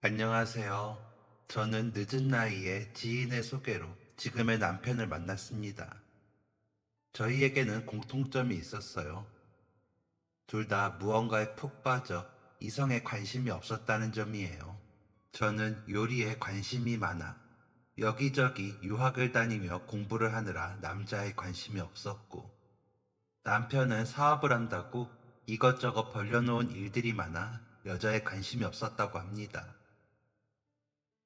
안녕하세요. 저는 늦은 나이에 지인의 소개로 지금의 남편을 만났습니다. 저희에게는 공통점이 있었어요. 둘 다 무언가에 푹 빠져 이성에 관심이 없었다는 점이에요. 저는 요리에 관심이 많아 여기저기 유학을 다니며 공부를 하느라 남자에 관심이 없었고, 남편은 사업을 한다고 이것저것 벌려놓은 일들이 많아 여자에 관심이 없었다고 합니다.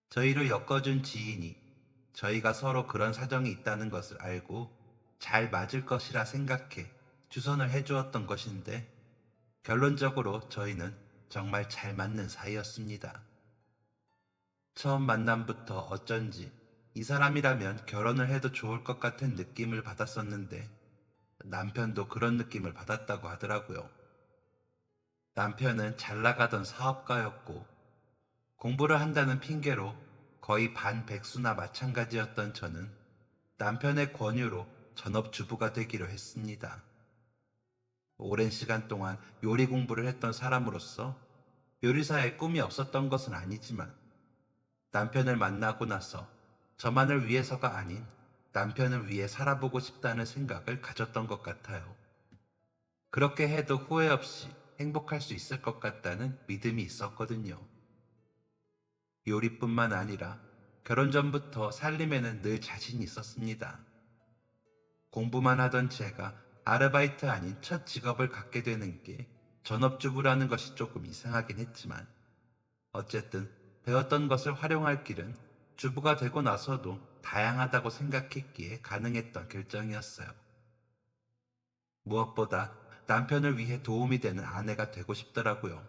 저희를 엮어준 지인이 저희가 서로 그런 사정이 있다는 것을 알고 잘 맞을 것이라 생각해 주선을 해주었던 것인데, 결론적으로 저희는 정말 잘 맞는 사이였습니다. 처음 만남부터 어쩐지 이 사람이라면 결혼을 해도 좋을 것 같은 느낌을 받았었는데, 남편도 그런 느낌을 받았다고 하더라고요. 남편은 잘 나가던 사업가였고, 공부를 한다는 핑계로 거의 반백수나 마찬가지였던 저는 남편의 권유로 전업주부가 되기로 했습니다. 오랜 시간 동안 요리 공부를 했던 사람으로서 요리사의 꿈이 없었던 것은 아니지만, 남편을 만나고 나서 저만을 위해서가 아닌 남편을 위해 살아보고 싶다는 생각을 가졌던 것 같아요. 그렇게 해도 후회 없이 행복할 수 있을 것 같다는 믿음이 있었거든요. 요리뿐만 아니라 결혼 전부터 살림에는 늘 자신이 있었습니다. 공부만 하던 제가 아르바이트 아닌 첫 직업을 갖게 되는 게 전업주부라는 것이 조금 이상하긴 했지만, 어쨌든 배웠던 것을 활용할 길은 주부가 되고 나서도 다양하다고 생각했기에 가능했던 결정이었어요. 무엇보다 남편을 위해 도움이 되는 아내가 되고 싶더라고요.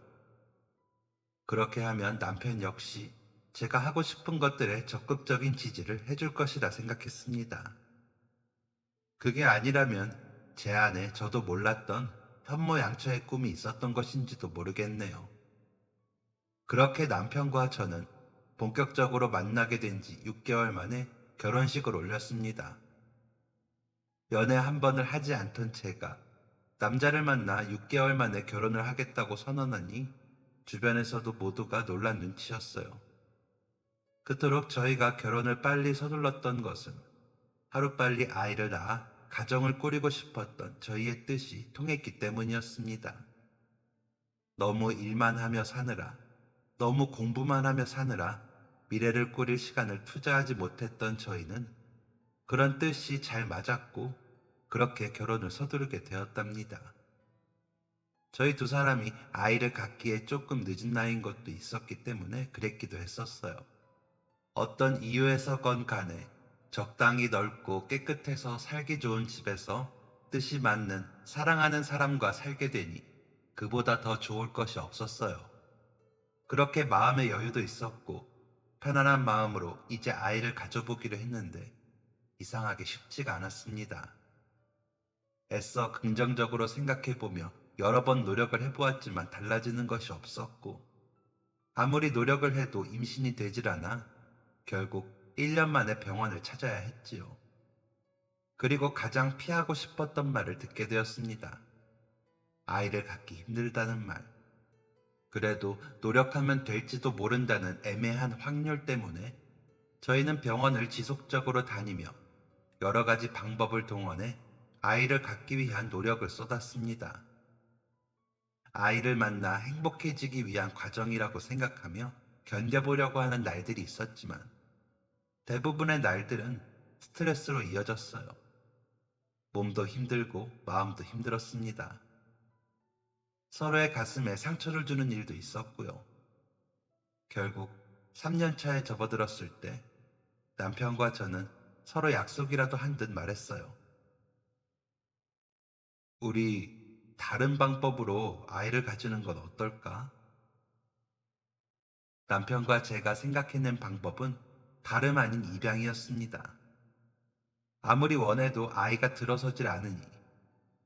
그렇게 하면 남편 역시 제가 하고 싶은 것들에 적극적인 지지를 해줄 것이라 생각했습니다. 그게 아니라면 제 안에 저도 몰랐던 현모양처의 꿈이 있었던 것인지도 모르겠네요. 그렇게 남편과 저는 본격적으로 만나게 된 지 6개월 만에 결혼식을 올렸습니다. 연애 한 번을 하지 않던 제가 남자를 만나 6개월 만에 결혼을 하겠다고 선언하니 주변에서도 모두가 놀란 눈치였어요. 그토록 저희가 결혼을 빨리 서둘렀던 것은 하루빨리 아이를 낳아 가정을 꾸리고 싶었던 저희의 뜻이 통했기 때문이었습니다. 너무 일만 하며 사느라, 너무 공부만 하며 사느라 미래를 꾸릴 시간을 투자하지 못했던 저희는 그런 뜻이 잘 맞았고, 그렇게 결혼을 서두르게 되었답니다. 저희 두 사람이 아이를 갖기에 조금 늦은 나이인 것도 있었기 때문에 그랬기도 했었어요. 어떤 이유에서건 간에 적당히 넓고 깨끗해서 살기 좋은 집에서 뜻이 맞는 사랑하는 사람과 살게 되니 그보다 더 좋을 것이 없었어요. 그렇게 마음의 여유도 있었고 편안한 마음으로 이제 아이를 가져보기로 했는데, 이상하게 쉽지가 않았습니다. 애써 긍정적으로 생각해보며 여러 번 노력을 해보았지만 달라지는 것이 없었고, 아무리 노력을 해도 임신이 되질 않아 결국 1년 만에 병원을 찾아야 했지요. 그리고 가장 피하고 싶었던 말을 듣게 되었습니다. 아이를 갖기 힘들다는 말. 그래도 노력하면 될지도 모른다는 애매한 확률 때문에 저희는 병원을 지속적으로 다니며 여러 가지 방법을 동원해 아이를 갖기 위한 노력을 쏟았습니다. 아이를 만나 행복해지기 위한 과정이라고 생각하며 견뎌보려고 하는 날들이 있었지만, 대부분의 날들은 스트레스로 이어졌어요. 몸도 힘들고 마음도 힘들었습니다. 서로의 가슴에 상처를 주는 일도 있었고요. 결국 3년 차에 접어들었을 때 남편과 저는 서로 약속이라도 한 듯 말했어요. 우리 다른 방법으로 아이를 가지는 건 어떨까? 남편과 제가 생각해낸 방법은 다름 아닌 입양이었습니다. 아무리 원해도 아이가 들어서질 않으니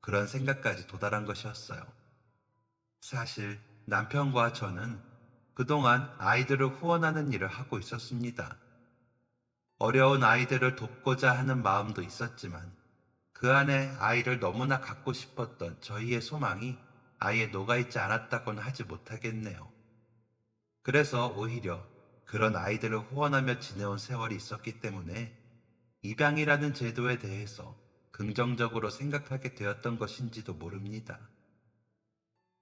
그런 생각까지 도달한 것이었어요. 사실 남편과 저는 그동안 아이들을 후원하는 일을 하고 있었습니다. 어려운 아이들을 돕고자 하는 마음도 있었지만, 그 안에 아이를 너무나 갖고 싶었던 저희의 소망이 아예 녹아있지 않았다고는 하지 못하겠네요. 그래서 오히려 그런 아이들을 후원하며 지내온 세월이 있었기 때문에 입양이라는 제도에 대해서 긍정적으로 생각하게 되었던 것인지도 모릅니다.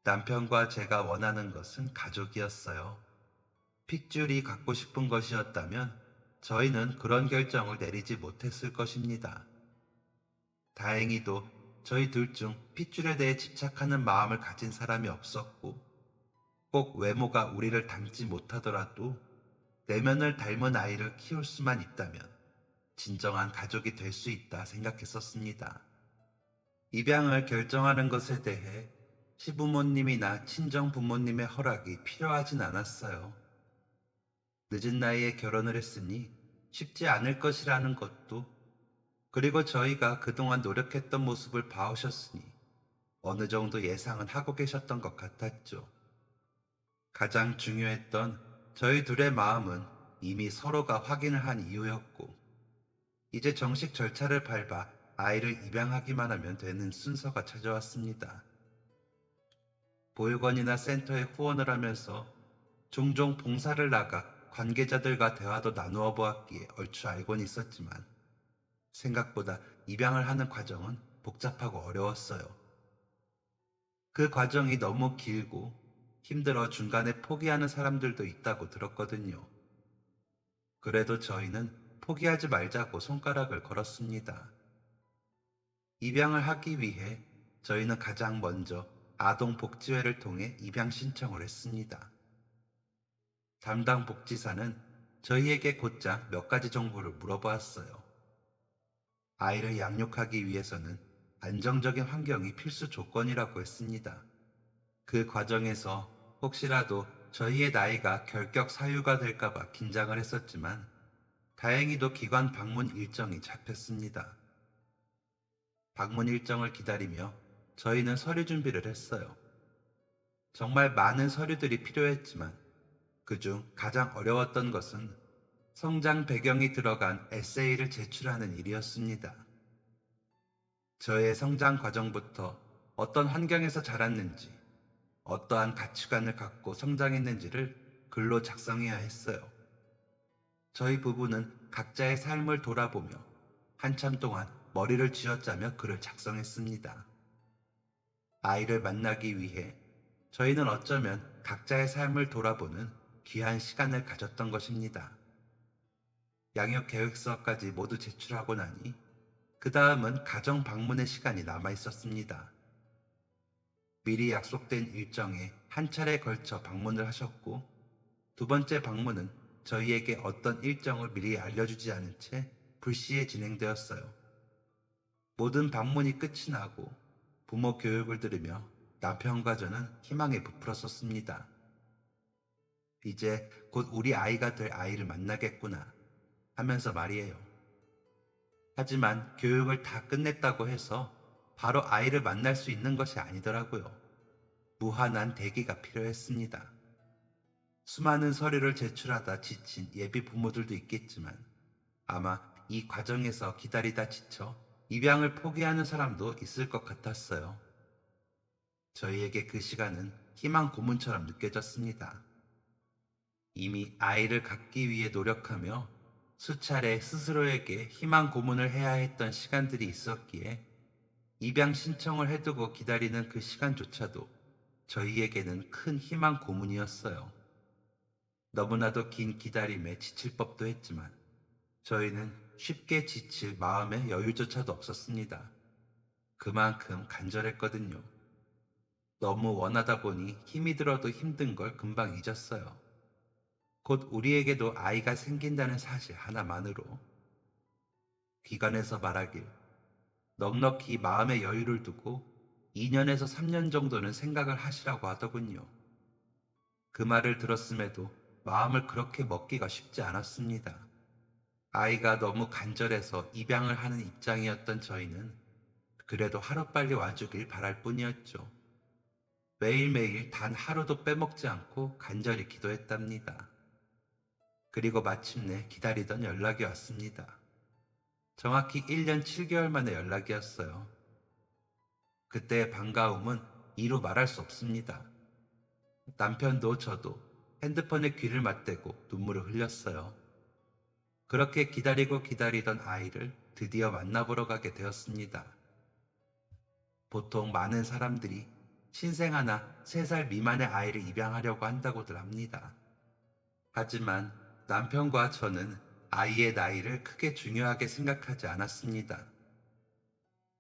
남편과 제가 원하는 것은 가족이었어요. 핏줄이 갖고 싶은 것이었다면 저희는 그런 결정을 내리지 못했을 것입니다. 다행히도 저희 둘 중 핏줄에 대해 집착하는 마음을 가진 사람이 없었고, 꼭 외모가 우리를 닮지 못하더라도 내면을 닮은 아이를 키울 수만 있다면 진정한 가족이 될 수 있다 생각했었습니다. 입양을 결정하는 것에 대해 시부모님이나 친정 부모님의 허락이 필요하진 않았어요. 늦은 나이에 결혼을 했으니 쉽지 않을 것이라는 것도, 그리고 저희가 그동안 노력했던 모습을 봐오셨으니 어느 정도 예상은 하고 계셨던 것 같았죠. 가장 중요했던 저희 둘의 마음은 이미 서로가 확인을 한 이유였고, 이제 정식 절차를 밟아 아이를 입양하기만 하면 되는 순서가 찾아왔습니다. 보육원이나 센터에 후원을 하면서 종종 봉사를 나가 관계자들과 대화도 나누어 보았기에 얼추 알고는 있었지만, 생각보다 입양을 하는 과정은 복잡하고 어려웠어요. 그 과정이 너무 길고 힘들어 중간에 포기하는 사람들도 있다고 들었거든요. 그래도 저희는 포기하지 말자고 손가락을 걸었습니다. 입양을 하기 위해 저희는 가장 먼저 아동복지회를 통해 입양 신청을 했습니다. 담당 복지사는 저희에게 곧장 몇 가지 정보를 물어보았어요. 아이를 양육하기 위해서는 안정적인 환경이 필수 조건이라고 했습니다. 그 과정에서 혹시라도 저희의 나이가 결격 사유가 될까봐 긴장을 했었지만, 다행히도 기관 방문 일정이 잡혔습니다. 방문 일정을 기다리며 저희는 서류 준비를 했어요. 정말 많은 서류들이 필요했지만 그중 가장 어려웠던 것은 성장 배경이 들어간 에세이를 제출하는 일이었습니다. 저의 성장 과정부터 어떤 환경에서 자랐는지, 어떠한 가치관을 갖고 성장했는지를 글로 작성해야 했어요. 저희 부부는 각자의 삶을 돌아보며 한참 동안 머리를 쥐어짜며 글을 작성했습니다. 아이를 만나기 위해 저희는 어쩌면 각자의 삶을 돌아보는 귀한 시간을 가졌던 것입니다. 양육 계획서까지 모두 제출하고 나니 그 다음은 가정 방문의 시간이 남아 있었습니다. 미리 약속된 일정에 한 차례 걸쳐 방문을 하셨고, 두 번째 방문은 저희에게 어떤 일정을 미리 알려주지 않은 채 불시에 진행되었어요. 모든 방문이 끝이 나고 부모 교육을 들으며 남편과 저는 희망에 부풀었었습니다. 이제 곧 우리 아이가 될 아이를 만나겠구나 하면서 말이에요. 하지만 교육을 다 끝냈다고 해서 바로 아이를 만날 수 있는 것이 아니더라고요. 무한한 대기가 필요했습니다. 수많은 서류를 제출하다 지친 예비 부모들도 있겠지만, 아마 이 과정에서 기다리다 지쳐 입양을 포기하는 사람도 있을 것 같았어요. 저희에게 그 시간은 희망 고문처럼 느껴졌습니다. 이미 아이를 갖기 위해 노력하며 수차례 스스로에게 희망 고문을 해야 했던 시간들이 있었기에, 입양 신청을 해두고 기다리는 그 시간조차도 저희에게는 큰 희망 고문이었어요. 너무나도 긴 기다림에 지칠 법도 했지만 저희는 쉽게 지칠 마음의 여유조차도 없었습니다. 그만큼 간절했거든요. 너무 원하다 보니 힘이 들어도 힘든 걸 금방 잊었어요. 곧 우리에게도 아이가 생긴다는 사실 하나만으로. 기관에서 말하길 넉넉히 마음의 여유를 두고 2년에서 3년 정도는 생각을 하시라고 하더군요. 그 말을 들었음에도 마음을 그렇게 먹기가 쉽지 않았습니다. 아이가 너무 간절해서 입양을 하는 입장이었던 저희는 그래도 하루빨리 와주길 바랄 뿐이었죠. 매일매일 단 하루도 빼먹지 않고 간절히 기도했답니다. 그리고 마침내 기다리던 연락이 왔습니다. 정확히 1년 7개월 만에 연락이었어요. 그때의 반가움은 이루 말할 수 없습니다. 남편도 저도 핸드폰에 귀를 맞대고 눈물을 흘렸어요. 그렇게 기다리고 기다리던 아이를 드디어 만나보러 가게 되었습니다. 보통 많은 사람들이 신생아나 3살 미만의 아이를 입양하려고 한다고들 합니다. 하지만 남편과 저는 아이의 나이를 크게 중요하게 생각하지 않았습니다.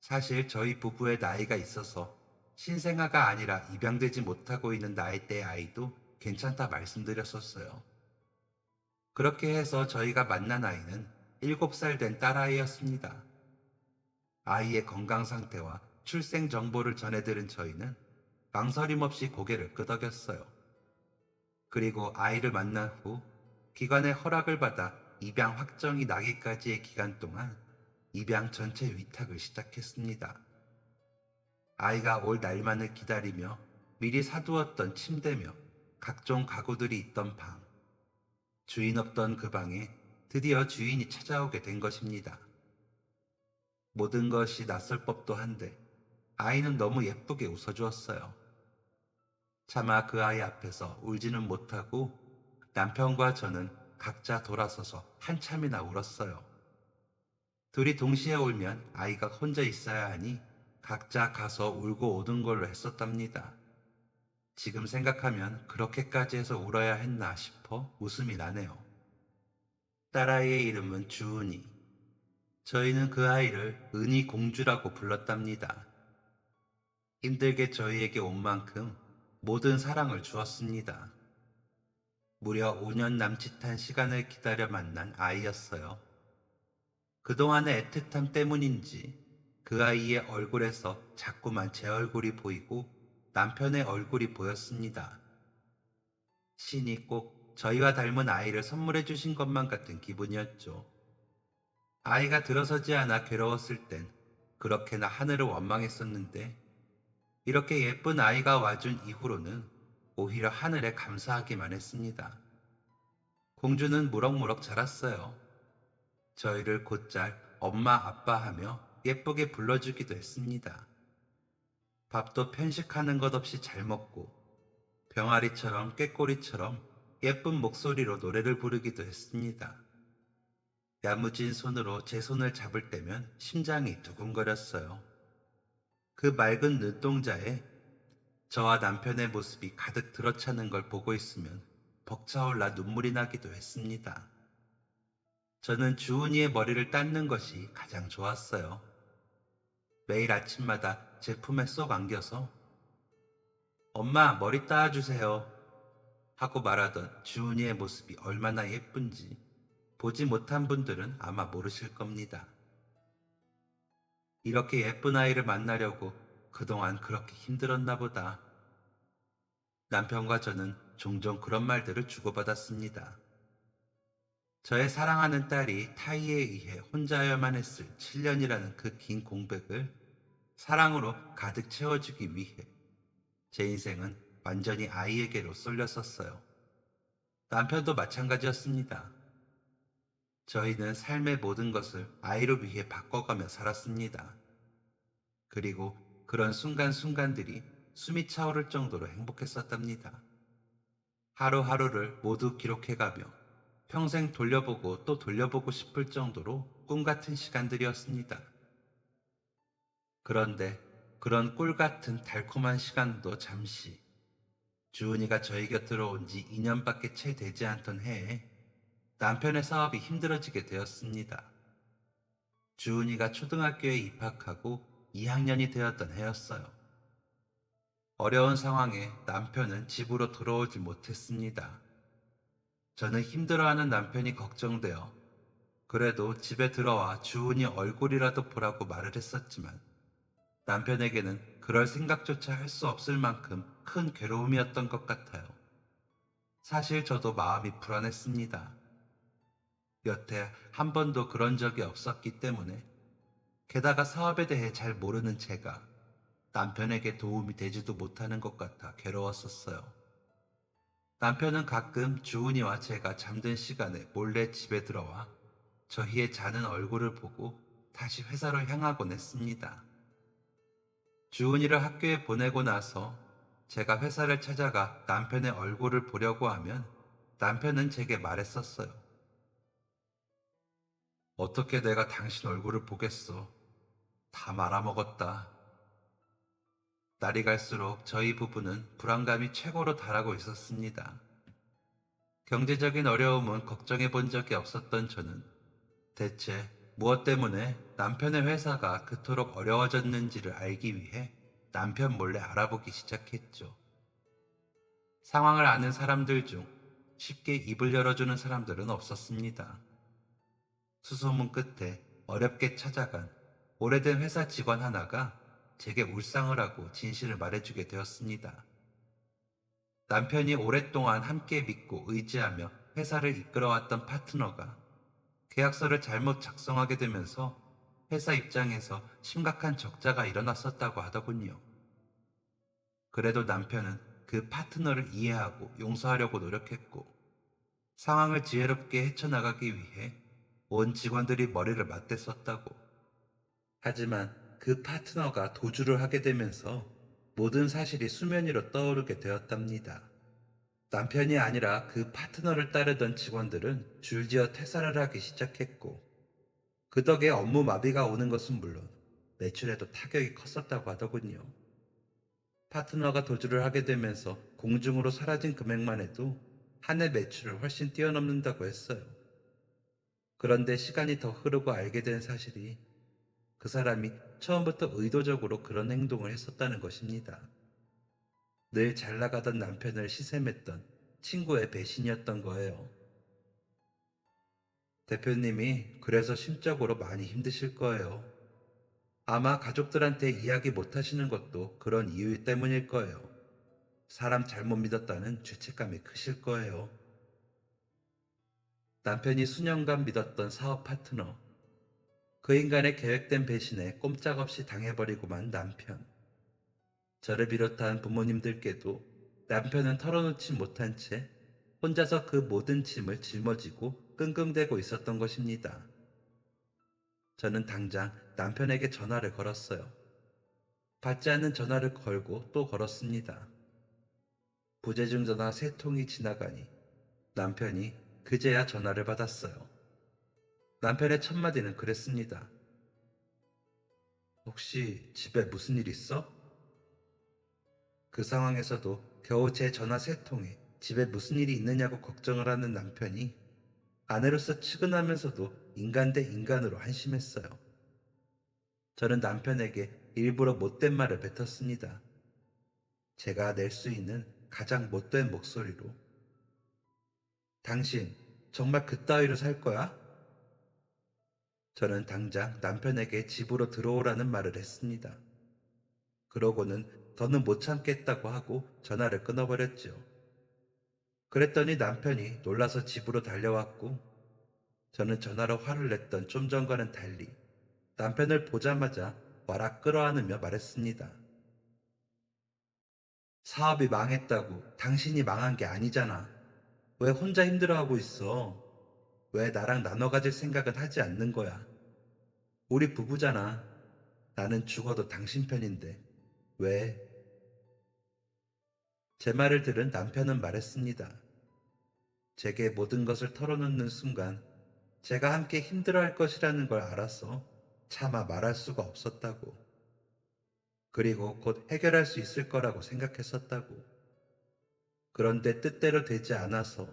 사실 저희 부부의 나이가 있어서 신생아가 아니라 입양되지 못하고 있는 나이대의 아이도 괜찮다 말씀드렸었어요. 그렇게 해서 저희가 만난 아이는 7살 된 딸아이였습니다. 아이의 건강 상태와 출생 정보를 전해들은 저희는 망설임 없이 고개를 끄덕였어요. 그리고 아이를 만난 후 기관의 허락을 받아 입양 확정이 나기까지의 기간 동안 입양 전체 위탁을 시작했습니다. 아이가 올 날만을 기다리며 미리 사두었던 침대며 각종 가구들이 있던 방, 주인 없던 그 방에 드디어 주인이 찾아오게 된 것입니다. 모든 것이 낯설 법도 한데 아이는 너무 예쁘게 웃어주었어요. 차마 그 아이 앞에서 울지는 못하고 남편과 저는 각자 돌아서서 한참이나 울었어요. 둘이 동시에 울면 아이가 혼자 있어야 하니 각자 가서 울고 오는 걸로 했었답니다. 지금 생각하면 그렇게까지 해서 울어야 했나 싶어 웃음이 나네요. 딸아이의 이름은 주은이. 저희는 그 아이를 은희 공주라고 불렀답니다. 힘들게 저희에게 온 만큼 모든 사랑을 주었습니다. 무려 5년 남짓한 시간을 기다려 만난 아이였어요. 그동안의 애틋함 때문인지 그 아이의 얼굴에서 자꾸만 제 얼굴이 보이고 남편의 얼굴이 보였습니다. 신이 꼭 저희와 닮은 아이를 선물해 주신 것만 같은 기분이었죠. 아이가 들어서지 않아 괴로웠을 땐 그렇게나 하늘을 원망했었는데 이렇게 예쁜 아이가 와준 이후로는 오히려 하늘에 감사하기만 했습니다. 공주는 무럭무럭 자랐어요. 저희를 곧잘 엄마 아빠 하며 예쁘게 불러주기도 했습니다. 밥도 편식하는 것 없이 잘 먹고 병아리처럼 꾀꼬리처럼 예쁜 목소리로 노래를 부르기도 했습니다. 야무진 손으로 제 손을 잡을 때면 심장이 두근거렸어요. 그 맑은 눈동자에 저와 남편의 모습이 가득 들어차는 걸 보고 있으면 벅차올라 눈물이 나기도 했습니다. 저는 주은이의 머리를 닦는 것이 가장 좋았어요. 매일 아침마다 제 품에 쏙 안겨서 엄마 머리 따아주세요 하고 말하던 주은이의 모습이 얼마나 예쁜지 보지 못한 분들은 아마 모르실 겁니다. 이렇게 예쁜 아이를 만나려고 그동안 그렇게 힘들었나 보다. 남편과 저는 종종 그런 말들을 주고받았습니다. 저의 사랑하는 딸이 타이에 의해 혼자여야만 했을 7년이라는 그 긴 공백을 사랑으로 가득 채워주기 위해 제 인생은 완전히 아이에게로 쏠렸었어요. 남편도 마찬가지였습니다. 저희는 삶의 모든 것을 아이를 위해 바꿔가며 살았습니다. 그리고 그런 순간순간들이 숨이 차오를 정도로 행복했었답니다. 하루하루를 모두 기록해가며 평생 돌려보고 또 돌려보고 싶을 정도로 꿈같은 시간들이었습니다. 그런데 그런 꿀같은 달콤한 시간도 잠시 주은이가 저희 곁으로 온 지 2년밖에 채 되지 않던 해에 남편의 사업이 힘들어지게 되었습니다. 주은이가 초등학교에 입학하고 2학년이 되었던 해였어요. 어려운 상황에 남편은 집으로 돌아오지 못했습니다. 저는 힘들어하는 남편이 걱정되어 그래도 집에 들어와 주은이 얼굴이라도 보라고 말을 했었지만 남편에게는 그럴 생각조차 할 수 없을 만큼 큰 괴로움이었던 것 같아요. 사실 저도 마음이 불안했습니다. 여태 한 번도 그런 적이 없었기 때문에 게다가 사업에 대해 잘 모르는 제가 남편에게 도움이 되지도 못하는 것 같아 괴로웠었어요. 남편은 가끔 주은이와 제가 잠든 시간에 몰래 집에 들어와 저희의 자는 얼굴을 보고 다시 회사로 향하곤 했습니다. 주은이를 학교에 보내고 나서 제가 회사를 찾아가 남편의 얼굴을 보려고 하면 남편은 제게 말했었어요. 어떻게 내가 당신 얼굴을 보겠어. 다 말아먹었다. 날이 갈수록 저희 부부는 불안감이 최고로 달하고 있었습니다. 경제적인 어려움은 걱정해 본 적이 없었던 저는 대체 무엇 때문에 남편의 회사가 그토록 어려워졌는지를 알기 위해 남편 몰래 알아보기 시작했죠. 상황을 아는 사람들 중 쉽게 입을 열어주는 사람들은 없었습니다. 수소문 끝에 어렵게 찾아간 오래된 회사 직원 하나가 제게 울상을 하고 진실을 말해주게 되었습니다. 남편이 오랫동안 함께 믿고 의지하며 회사를 이끌어왔던 파트너가 계약서를 잘못 작성하게 되면서 회사 입장에서 심각한 적자가 일어났었다고 하더군요. 그래도 남편은 그 파트너를 이해하고 용서하려고 노력했고 상황을 지혜롭게 헤쳐나가기 위해 온 직원들이 머리를 맞댔었다고. 하지만 그 파트너가 도주를 하게 되면서 모든 사실이 수면 위로 떠오르게 되었답니다. 남편이 아니라 그 파트너를 따르던 직원들은 줄지어 퇴사를 하기 시작했고 그 덕에 업무 마비가 오는 것은 물론 매출에도 타격이 컸었다고 하더군요. 파트너가 도주를 하게 되면서 공중으로 사라진 금액만 해도 한 해 매출을 훨씬 뛰어넘는다고 했어요. 그런데 시간이 더 흐르고 알게 된 사실이 그 사람이 처음부터 의도적으로 그런 행동을 했었다는 것입니다. 늘 잘 나가던 남편을 시샘했던 친구의 배신이었던 거예요. 대표님이 그래서 심적으로 많이 힘드실 거예요. 아마 가족들한테 이야기 못 하시는 것도 그런 이유 때문일 거예요. 사람 잘못 믿었다는 죄책감이 크실 거예요. 남편이 수년간 믿었던 사업 파트너. 그 인간의 계획된 배신에 꼼짝없이 당해버리고만 남편. 저를 비롯한 부모님들께도 남편은 털어놓지 못한 채 혼자서 그 모든 짐을 짊어지고 끙끙대고 있었던 것입니다. 저는 당장 남편에게 전화를 걸었어요. 받지 않는 전화를 걸고 또 걸었습니다. 부재중 전화 3통이 지나가니 남편이 그제야 전화를 받았어요. 남편의 첫 마디는 그랬습니다. 혹시 집에 무슨 일 있어? 그 상황에서도 겨우 제 전화 3통에 집에 무슨 일이 있느냐고 걱정을 하는 남편이 아내로서 측은하면서도 인간 대 인간으로 한심했어요. 저는 남편에게 일부러 못된 말을 뱉었습니다. 제가 낼 수 있는 가장 못된 목소리로. 당신 정말 그따위로 살 거야? 저는 당장 남편에게 집으로 들어오라는 말을 했습니다. 그러고는 더는 못 참겠다고 하고 전화를 끊어버렸죠. 그랬더니 남편이 놀라서 집으로 달려왔고 저는 전화로 화를 냈던 좀 전과는 달리 남편을 보자마자 와락 끌어안으며 말했습니다. 사업이 망했다고 당신이 망한 게 아니잖아. 왜 혼자 힘들어하고 있어? 왜 나랑 나눠 가질 생각은 하지 않는 거야? 우리 부부잖아. 나는 죽어도 당신 편인데. 왜? 제 말을 들은 남편은 말했습니다. 제게 모든 것을 털어놓는 순간 제가 함께 힘들어할 것이라는 걸 알아서 차마 말할 수가 없었다고. 그리고 곧 해결할 수 있을 거라고 생각했었다고. 그런데 뜻대로 되지 않아서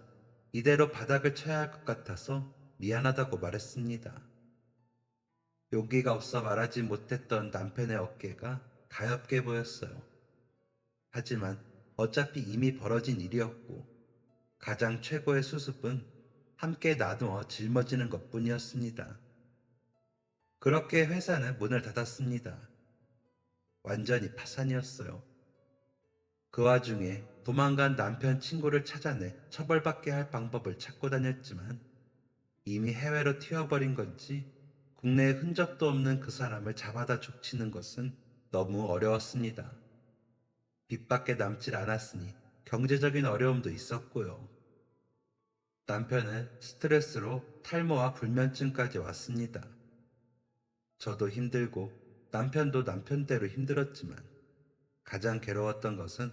이대로 바닥을 쳐야 할 것 같아서 미안하다고 말했습니다. 용기가 없어 말하지 못했던 남편의 어깨가 가엾게 보였어요. 하지만 어차피 이미 벌어진 일이었고 가장 최고의 수습은 함께 나누어 짊어지는 것뿐이었습니다. 그렇게 회사는 문을 닫았습니다. 완전히 파산이었어요. 그 와중에 도망간 남편 친구를 찾아내 처벌받게 할 방법을 찾고 다녔지만 이미 해외로 튀어버린 건지 국내에 흔적도 없는 그 사람을 잡아다 족치는 것은 너무 어려웠습니다. 빚밖에 남질 않았으니 경제적인 어려움도 있었고요. 남편은 스트레스로 탈모와 불면증까지 왔습니다. 저도 힘들고 남편도 남편대로 힘들었지만 가장 괴로웠던 것은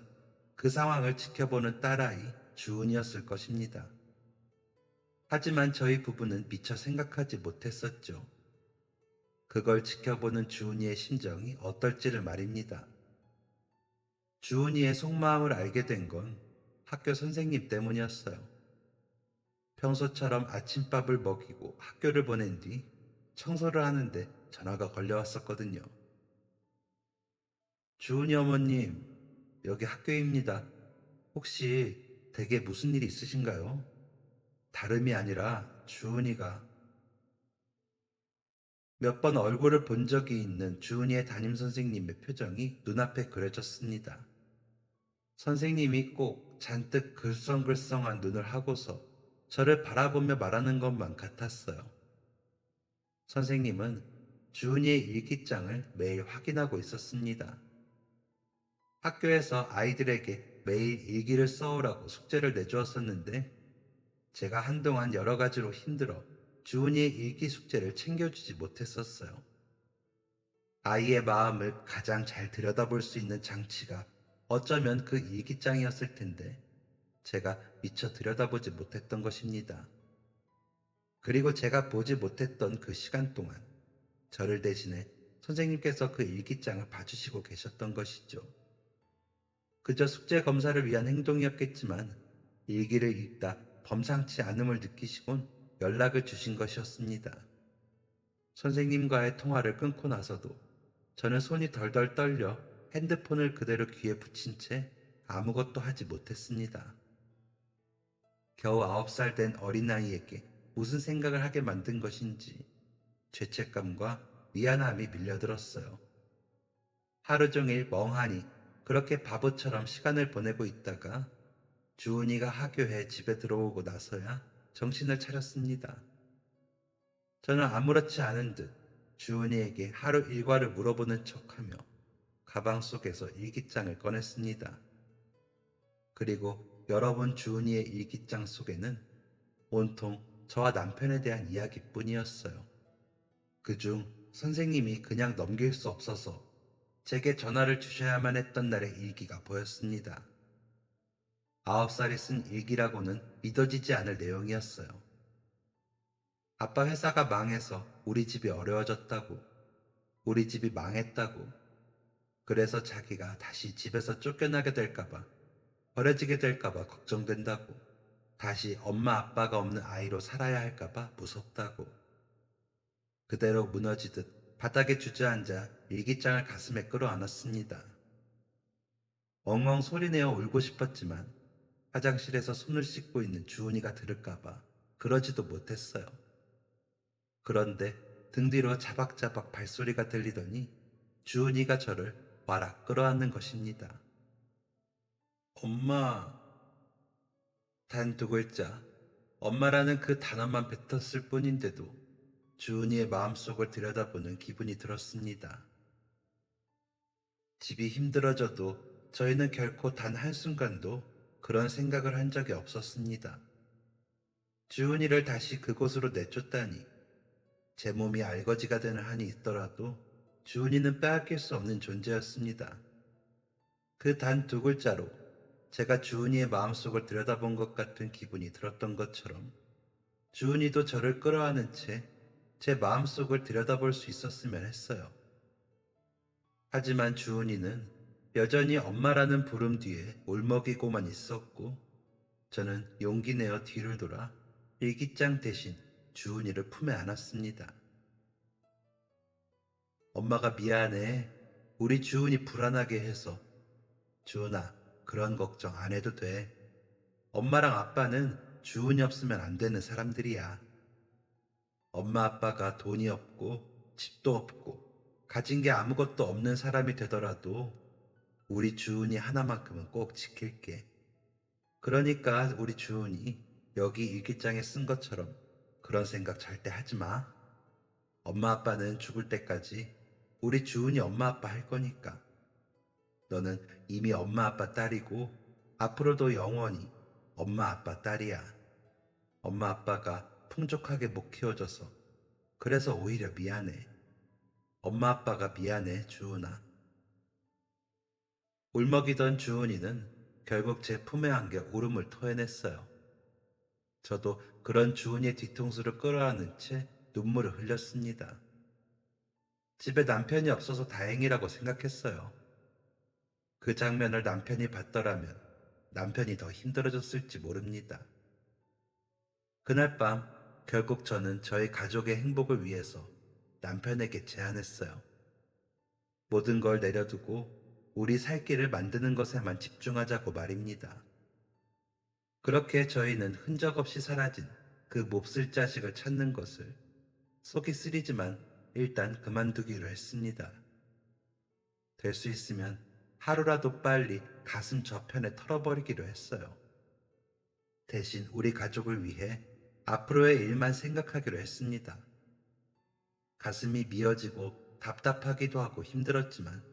그 상황을 지켜보는 딸아이 주은이었을 것입니다. 하지만 저희 부부는 미처 생각하지 못했었죠. 그걸 지켜보는 주은이의 심정이 어떨지를 말입니다. 주은이의 속마음을 알게 된 건 학교 선생님 때문이었어요. 평소처럼 아침밥을 먹이고 학교를 보낸 뒤 청소를 하는데 전화가 걸려왔었거든요. 주은이 어머님, 여기 학교입니다. 혹시 댁에 무슨 일이 있으신가요? 다름이 아니라 주은이가 몇 번 얼굴을 본 적이 있는 주은이의 담임선생님의 표정이 눈앞에 그려졌습니다. 선생님이 꼭 잔뜩 글썽글썽한 눈을 하고서 저를 바라보며 말하는 것만 같았어요. 선생님은 주은이의 일기장을 매일 확인하고 있었습니다. 학교에서 아이들에게 매일 일기를 써오라고 숙제를 내주었었는데 제가 한동안 여러 가지로 힘들어 주은이의 일기 숙제를 챙겨주지 못했었어요. 아이의 마음을 가장 잘 들여다볼 수 있는 장치가 어쩌면 그 일기장이었을 텐데 제가 미처 들여다보지 못했던 것입니다. 그리고 제가 보지 못했던 그 시간 동안 저를 대신해 선생님께서 그 일기장을 봐주시고 계셨던 것이죠. 그저 숙제 검사를 위한 행동이었겠지만 일기를 읽다 범상치 않음을 느끼시곤 연락을 주신 것이었습니다. 선생님과의 통화를 끊고 나서도 저는 손이 덜덜 떨려 핸드폰을 그대로 귀에 붙인 채 아무것도 하지 못했습니다. 겨우 9살 된 어린아이에게 무슨 생각을 하게 만든 것인지 죄책감과 미안함이 밀려들었어요. 하루 종일 멍하니 그렇게 바보처럼 시간을 보내고 있다가 주은이가 하교해 집에 들어오고 나서야 정신을 차렸습니다. 저는 아무렇지 않은 듯 주은이에게 하루 일과를 물어보는 척하며 가방 속에서 일기장을 꺼냈습니다. 그리고 열어본 주은이의 일기장 속에는 온통 저와 남편에 대한 이야기뿐이었어요. 그중 선생님이 그냥 넘길 수 없어서 제게 전화를 주셔야만 했던 날의 일기가 보였습니다. 9살이 쓴 일기라고는 믿어지지 않을 내용이었어요. 아빠 회사가 망해서 우리 집이 어려워졌다고, 우리 집이 망했다고, 그래서 자기가 다시 집에서 쫓겨나게 될까봐, 버려지게 될까봐 걱정된다고, 다시 엄마 아빠가 없는 아이로 살아야 할까봐 무섭다고, 그대로 무너지듯 바닥에 주저앉아 일기장을 가슴에 끌어안았습니다. 엉엉 소리내어 울고 싶었지만 화장실에서 손을 씻고 있는 주은이가 들을까봐 그러지도 못했어요. 그런데 등 뒤로 자박자박 발소리가 들리더니 주은이가 저를 와락 끌어안는 것입니다. 엄마. 단 두 글자, 엄마라는 그 단어만 뱉었을 뿐인데도 주은이의 마음속을 들여다보는 기분이 들었습니다. 집이 힘들어져도 저희는 결코 단 한순간도 그런 생각을 한 적이 없었습니다. 주은이를 다시 그곳으로 내쫓다니, 제 몸이 알거지가 되는 한이 있더라도 주은이는 빼앗길 수 없는 존재였습니다. 그 단 두 글자로 제가 주은이의 마음속을 들여다본 것 같은 기분이 들었던 것처럼 주은이도 저를 끌어안은 채 제 마음속을 들여다볼 수 있었으면 했어요. 하지만 주은이는 여전히 엄마라는 부름 뒤에 울먹이고만 있었고 저는 용기 내어 뒤를 돌아 일기장 대신 주은이를 품에 안았습니다. 엄마가 미안해. 우리 주은이 불안하게 해서. 주은아, 그런 걱정 안 해도 돼. 엄마랑 아빠는 주은이 없으면 안 되는 사람들이야. 엄마 아빠가 돈이 없고 집도 없고 가진 게 아무것도 없는 사람이 되더라도 우리 주은이 하나만큼은 꼭 지킬게. 그러니까 우리 주은이 여기 일기장에 쓴 것처럼 그런 생각 절대 하지 마. 엄마 아빠는 죽을 때까지 우리 주은이 엄마 아빠 할 거니까. 너는 이미 엄마 아빠 딸이고 앞으로도 영원히 엄마 아빠 딸이야. 엄마 아빠가 풍족하게 못 키워줘서 그래서 오히려 미안해. 엄마 아빠가 미안해, 주은아. 울먹이던 주은이는 결국 제 품에 안겨 울음을 토해냈어요. 저도 그런 주은이의 뒤통수를 끌어안은 채 눈물을 흘렸습니다. 집에 남편이 없어서 다행이라고 생각했어요. 그 장면을 남편이 봤더라면 남편이 더 힘들어졌을지 모릅니다. 그날 밤 결국 저는 저희 가족의 행복을 위해서 남편에게 제안했어요. 모든 걸 내려두고 우리 살 길을 만드는 것에만 집중하자고 말입니다. 그렇게 저희는 흔적 없이 사라진 그 몹쓸 자식을 찾는 것을 속이 쓰리지만 일단 그만두기로 했습니다. 될 수 있으면 하루라도 빨리 가슴 저편에 털어버리기로 했어요. 대신 우리 가족을 위해 앞으로의 일만 생각하기로 했습니다. 가슴이 미어지고 답답하기도 하고 힘들었지만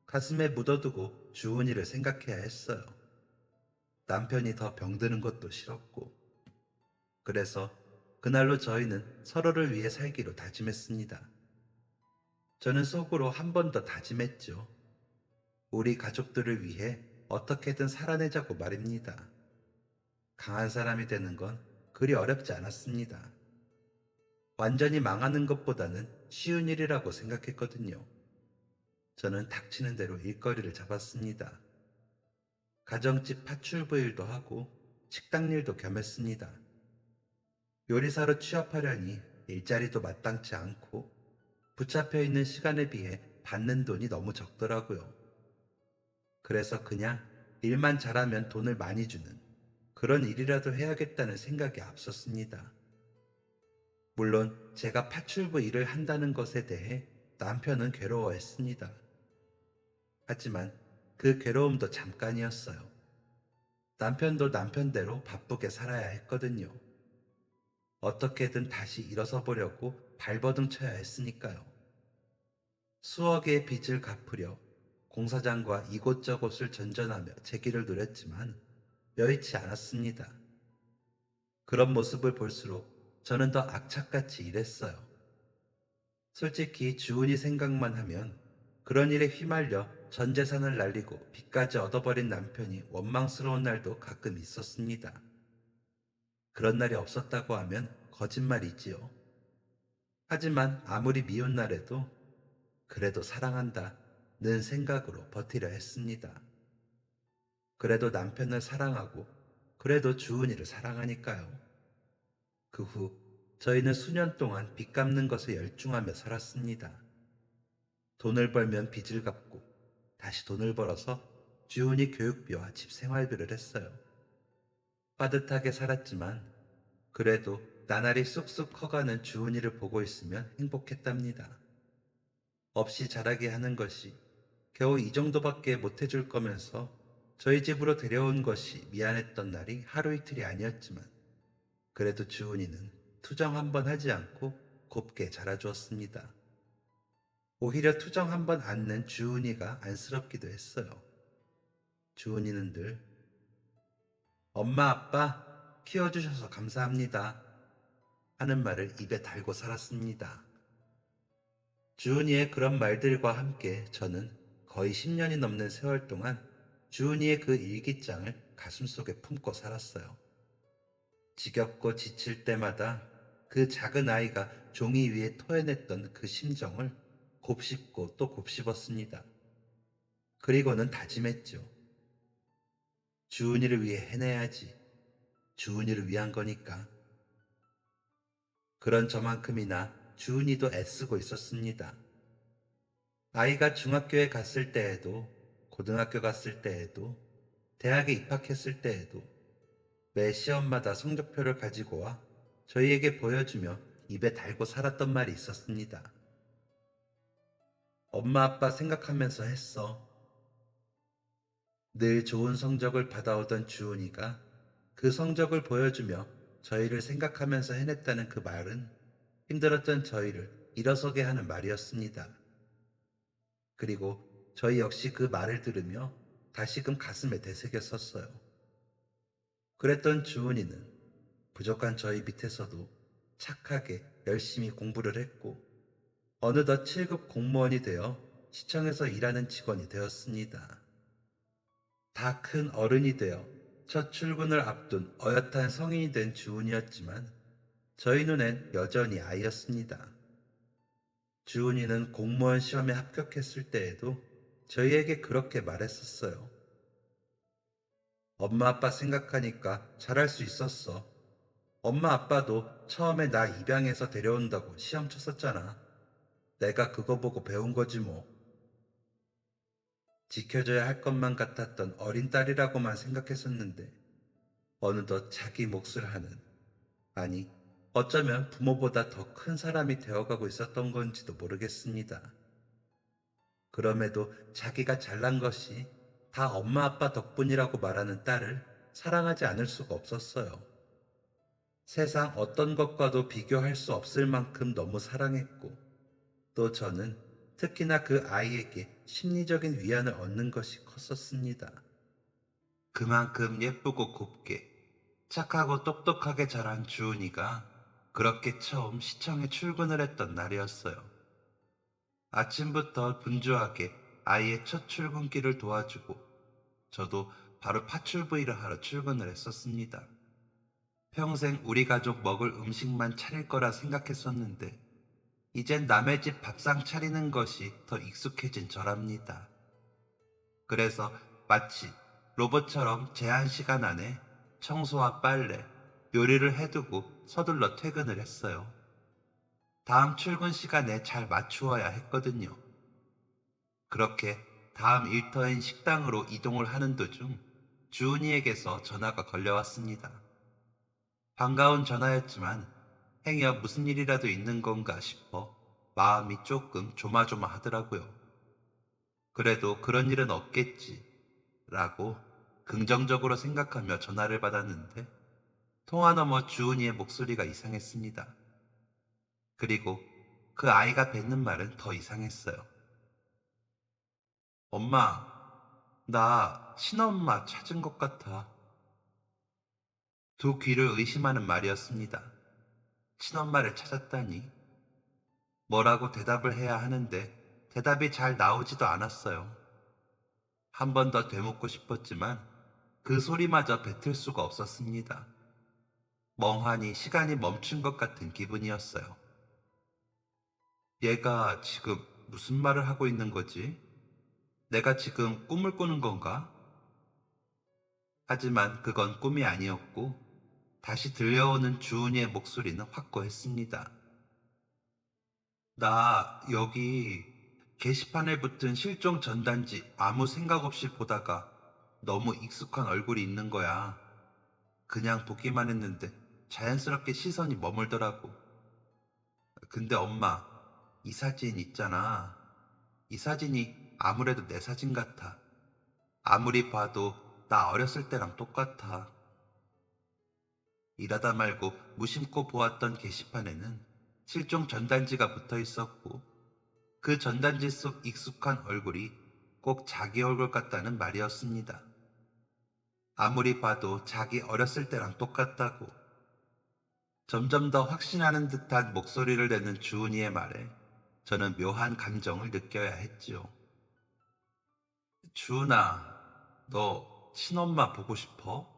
가슴에 묻어두고 주은이를 생각해야 했어요. 남편이 더 병드는 것도 싫었고. 그래서 그날로 저희는 서로를 위해 살기로 다짐했습니다. 저는 속으로 한 번 더 다짐했죠. 우리 가족들을 위해 어떻게든 살아내자고 말입니다. 강한 사람이 되는 건 그리 어렵지 않았습니다. 완전히 망하는 것보다는 쉬운 일이라고 생각했거든요. 저는 닥치는 대로 일거리를 잡았습니다. 가정집 파출부 일도 하고 식당 일도 겸했습니다. 요리사로 취업하려니 일자리도 마땅치 않고 붙잡혀 있는 시간에 비해 받는 돈이 너무 적더라고요. 그래서 그냥 일만 잘하면 돈을 많이 주는 그런 일이라도 해야겠다는 생각이 앞섰습니다. 물론 제가 파출부 일을 한다는 것에 대해 남편은 괴로워했습니다. 하지만 그 괴로움도 잠깐이었어요. 남편도 남편대로 바쁘게 살아야 했거든요. 어떻게든 다시 일어서 보려고 발버둥 쳐야 했으니까요. 수억의 빚을 갚으려 공사장과 이곳저곳을 전전하며 재기를 누렸지만 여의치 않았습니다. 그런 모습을 볼수록 저는 더 악착같이 일했어요. 솔직히 주은이 생각만 하면 그런 일에 휘말려 전 재산을 날리고 빚까지 얻어버린 남편이 원망스러운 날도 가끔 있었습니다. 그런 날이 없었다고 하면 거짓말이지요. 하지만 아무리 미운 날에도 그래도 사랑한다는 생각으로 버티려 했습니다. 그래도 남편을 사랑하고 그래도 주은이를 사랑하니까요. 그 후 저희는 수년 동안 빚 갚는 것에 열중하며 살았습니다. 돈을 벌면 빚을 갚고 다시 돈을 벌어서 주은이 교육비와 집 생활비를 했어요. 빠듯하게 살았지만 그래도 나날이 쑥쑥 커가는 주은이를 보고 있으면 행복했답니다. 없이 자라게 하는 것이 겨우 이 정도밖에 못해줄 거면서 저희 집으로 데려온 것이 미안했던 날이 하루 이틀이 아니었지만 그래도 주은이는 투정 한 번 하지 않고 곱게 자라주었습니다. 오히려 투정 한 번 않는 주은이가 안쓰럽기도 했어요. 주은이는 늘 엄마 아빠 키워주셔서 감사합니다 하는 말을 입에 달고 살았습니다. 주은이의 그런 말들과 함께 저는 거의 10년이 넘는 세월 동안 주은이의 그 일기장을 가슴속에 품고 살았어요. 지겹고 지칠 때마다 그 작은 아이가 종이 위에 토해냈던 그 심정을 곱씹고 또 곱씹었습니다. 그리고는 다짐했죠. 주은이를 위해 해내야지. 주은이를 위한 거니까. 그런 저만큼이나 주은이도 애쓰고 있었습니다. 아이가 중학교에 갔을 때에도, 고등학교 갔을 때에도, 대학에 입학했을 때에도 매 시험마다 성적표를 가지고 와 저희에게 보여주며 입에 달고 살았던 말이 있었습니다. 엄마 아빠 생각하면서 했어. 늘 좋은 성적을 받아오던 주은이가 그 성적을 보여주며 저희를 생각하면서 해냈다는 그 말은 힘들었던 저희를 일어서게 하는 말이었습니다. 그리고 저희 역시 그 말을 들으며 다시금 가슴에 되새겼었어요. 그랬던 주은이는 부족한 저희 밑에서도 착하게 열심히 공부를 했고 어느덧 7급 공무원이 되어 시청에서 일하는 직원이 되었습니다. 다 큰 어른이 되어 첫 출근을 앞둔 어엿한 성인이 된 주은이었지만 저희 눈엔 여전히 아이였습니다. 주은이는 공무원 시험에 합격했을 때에도 저희에게 그렇게 말했었어요. 엄마 아빠 생각하니까 잘할 수 있었어. 엄마 아빠도 처음에 나 입양해서 데려온다고 시험 쳤었잖아. 내가 그거 보고 배운 거지 뭐. 지켜줘야 할 것만 같았던 어린 딸이라고만 생각했었는데 어느덧 자기 몫을 하는, 아니 어쩌면 부모보다 더 큰 사람이 되어가고 있었던 건지도 모르겠습니다. 그럼에도 자기가 잘난 것이 다 엄마 아빠 덕분이라고 말하는 딸을 사랑하지 않을 수가 없었어요. 세상 어떤 것과도 비교할 수 없을 만큼 너무 사랑했고, 또 저는 특히나 그 아이에게 심리적인 위안을 얻는 것이 컸었습니다. 그만큼 예쁘고 곱게 착하고 똑똑하게 자란 주은이가 그렇게 처음 시청에 출근을 했던 날이었어요. 아침부터 분주하게 아이의 첫 출근길을 도와주고 저도 바로 파출부일을 하러 출근을 했었습니다. 평생 우리 가족 먹을 음식만 차릴 거라 생각했었는데 이젠 남의 집 밥상 차리는 것이 더 익숙해진 저랍니다. 그래서 마치 로봇처럼 제한 시간 안에 청소와 빨래, 요리를 해두고 서둘러 퇴근을 했어요. 다음 출근 시간에 잘 맞추어야 했거든요. 그렇게 다음 일터인 식당으로 이동을 하는 도중 주은이에게서 전화가 걸려왔습니다. 반가운 전화였지만 행여 무슨 일이라도 있는 건가 싶어 마음이 조금 조마조마하더라고요. 그래도 그런 일은 없겠지 라고 긍정적으로 생각하며 전화를 받았는데 통화 너머 주은이의 목소리가 이상했습니다. 그리고 그 아이가 뱉는 말은 더 이상했어요. 엄마, 나 친엄마 찾은 것 같아. 두 귀를 의심하는 말이었습니다. 친엄마를 찾았다니. 뭐라고 대답을 해야 하는데 대답이 잘 나오지도 않았어요. 한 번 더 되묻고 싶었지만 그 소리마저 뱉을 수가 없었습니다. 멍하니 시간이 멈춘 것 같은 기분이었어요. 얘가 지금 무슨 말을 하고 있는 거지? 내가 지금 꿈을 꾸는 건가? 하지만 그건 꿈이 아니었고 다시 들려오는 주은이의 목소리는 확고했습니다. 나 여기 게시판에 붙은 실종 전단지 아무 생각 없이 보다가 너무 익숙한 얼굴이 있는 거야. 그냥 보기만 했는데 자연스럽게 시선이 머물더라고. 근데 엄마, 이 사진 있잖아. 이 사진이 아무래도 내 사진 같아. 아무리 봐도 나 어렸을 때랑 똑같아. 일하다 말고 무심코 보았던 게시판에는 실종 전단지가 붙어 있었고 그 전단지 속 익숙한 얼굴이 꼭 자기 얼굴 같다는 말이었습니다. 아무리 봐도 자기 어렸을 때랑 똑같다고. 점점 더 확신하는 듯한 목소리를 내는 주은이의 말에 저는 묘한 감정을 느껴야 했지요. 주은아, 너 친엄마 보고 싶어?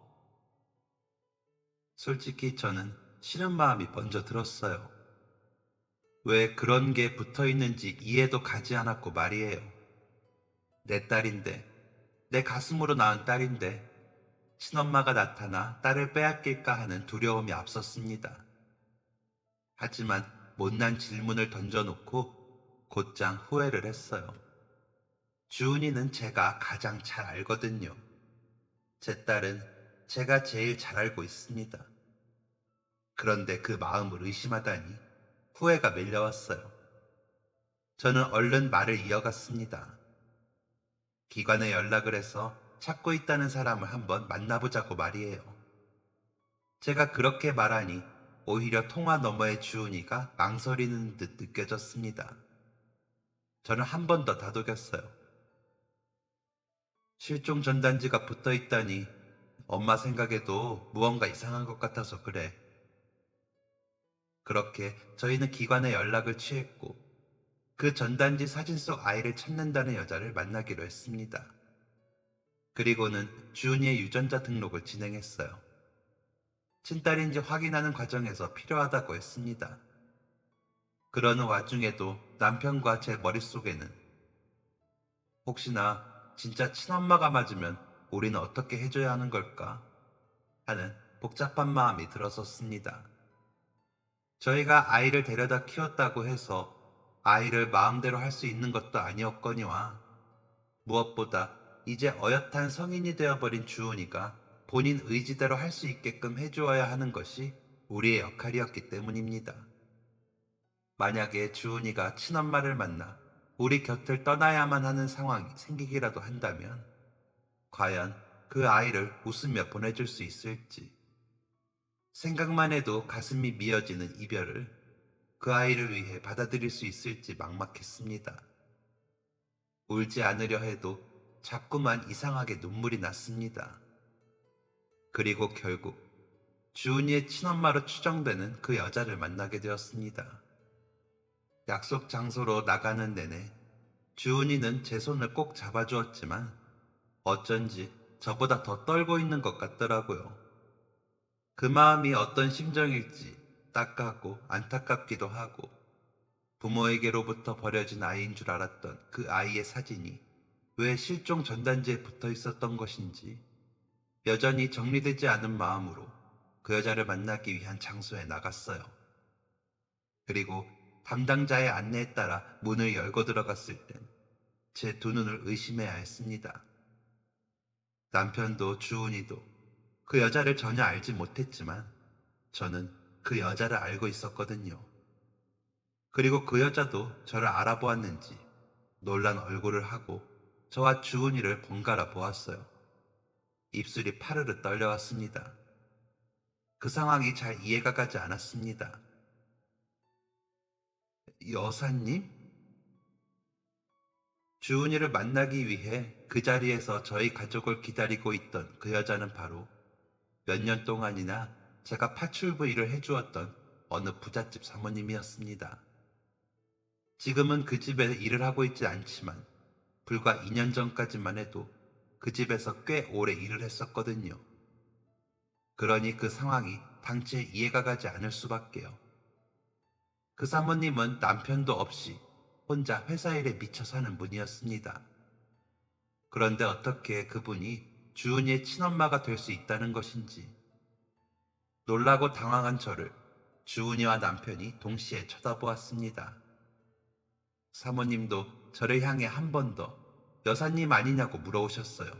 솔직히 저는 싫은 마음이 먼저 들었어요. 왜 그런 게 붙어 있는지 이해도 가지 않았고 말이에요. 내 딸인데, 내 가슴으로 낳은 딸인데, 친엄마가 나타나 딸을 빼앗길까 하는 두려움이 앞섰습니다. 하지만 못난 질문을 던져놓고 곧장 후회를 했어요. 주은이는 제가 가장 잘 알거든요. 제 딸은 제가 제일 잘 알고 있습니다. 그런데 그 마음을 의심하다니 후회가 밀려왔어요. 저는 얼른 말을 이어갔습니다. 기관에 연락을 해서 찾고 있다는 사람을 한번 만나보자고 말이에요. 제가 그렇게 말하니 오히려 통화 너머의 주은이가 망설이는 듯 느껴졌습니다. 저는 한 번 더 다독였어요. 실종 전단지가 붙어 있다니 엄마 생각에도 무언가 이상한 것 같아서 그래. 그렇게 저희는 기관에 연락을 취했고 그 전단지 사진 속 아이를 찾는다는 여자를 만나기로 했습니다. 그리고는 주은이의 유전자 등록을 진행했어요. 친딸인지 확인하는 과정에서 필요하다고 했습니다. 그러는 와중에도 남편과 제 머릿속에는 혹시나 진짜 친엄마가 맞으면 우리는 어떻게 해줘야 하는 걸까 하는 복잡한 마음이 들었었습니다. 저희가 아이를 데려다 키웠다고 해서 아이를 마음대로 할 수 있는 것도 아니었거니와 무엇보다 이제 어엿한 성인이 되어버린 주은이가 본인 의지대로 할 수 있게끔 해주어야 하는 것이 우리의 역할이었기 때문입니다. 만약에 주은이가 친엄마를 만나 우리 곁을 떠나야만 하는 상황이 생기기라도 한다면 과연 그 아이를 웃으며 보내줄 수 있을지, 생각만 해도 가슴이 미어지는 이별을 그 아이를 위해 받아들일 수 있을지 막막했습니다. 울지 않으려 해도 자꾸만 이상하게 눈물이 났습니다. 그리고 결국 주은이의 친엄마로 추정되는 그 여자를 만나게 되었습니다. 약속 장소로 나가는 내내 주은이는 제 손을 꼭 잡아주었지만 어쩐지 저보다 더 떨고 있는 것 같더라고요. 그 마음이 어떤 심정일지 딱하고 안타깝기도 하고, 부모에게로부터 버려진 아이인 줄 알았던 그 아이의 사진이 왜 실종 전단지에 붙어 있었던 것인지 여전히 정리되지 않은 마음으로 그 여자를 만나기 위한 장소에 나갔어요. 그리고 담당자의 안내에 따라 문을 열고 들어갔을 땐 제 두 눈을 의심해야 했습니다. 남편도 주은이도 그 여자를 전혀 알지 못했지만 저는 그 여자를 알고 있었거든요. 그리고 그 여자도 저를 알아보았는지 놀란 얼굴을 하고 저와 주은이를 번갈아 보았어요. 입술이 파르르 떨려왔습니다. 그 상황이 잘 이해가 가지 않았습니다. 여사님? 주은이를 만나기 위해 그 자리에서 저희 가족을 기다리고 있던 그 여자는 바로 몇 년 동안이나 제가 파출부 일을 해주었던 어느 부잣집 사모님이었습니다. 지금은 그 집에 일을 하고 있지 않지만 불과 2년 전까지만 해도 그 집에서 꽤 오래 일을 했었거든요. 그러니 그 상황이 당최 이해가 가지 않을 수밖에요. 그 사모님은 남편도 없이 혼자 회사 일에 미쳐 사는 분이었습니다. 그런데 어떻게 그분이 주은이의 친엄마가 될 수 있다는 것인지, 놀라고 당황한 저를 주은이와 남편이 동시에 쳐다보았습니다. 사모님도 저를 향해 한 번 더 여사님 아니냐고 물어오셨어요.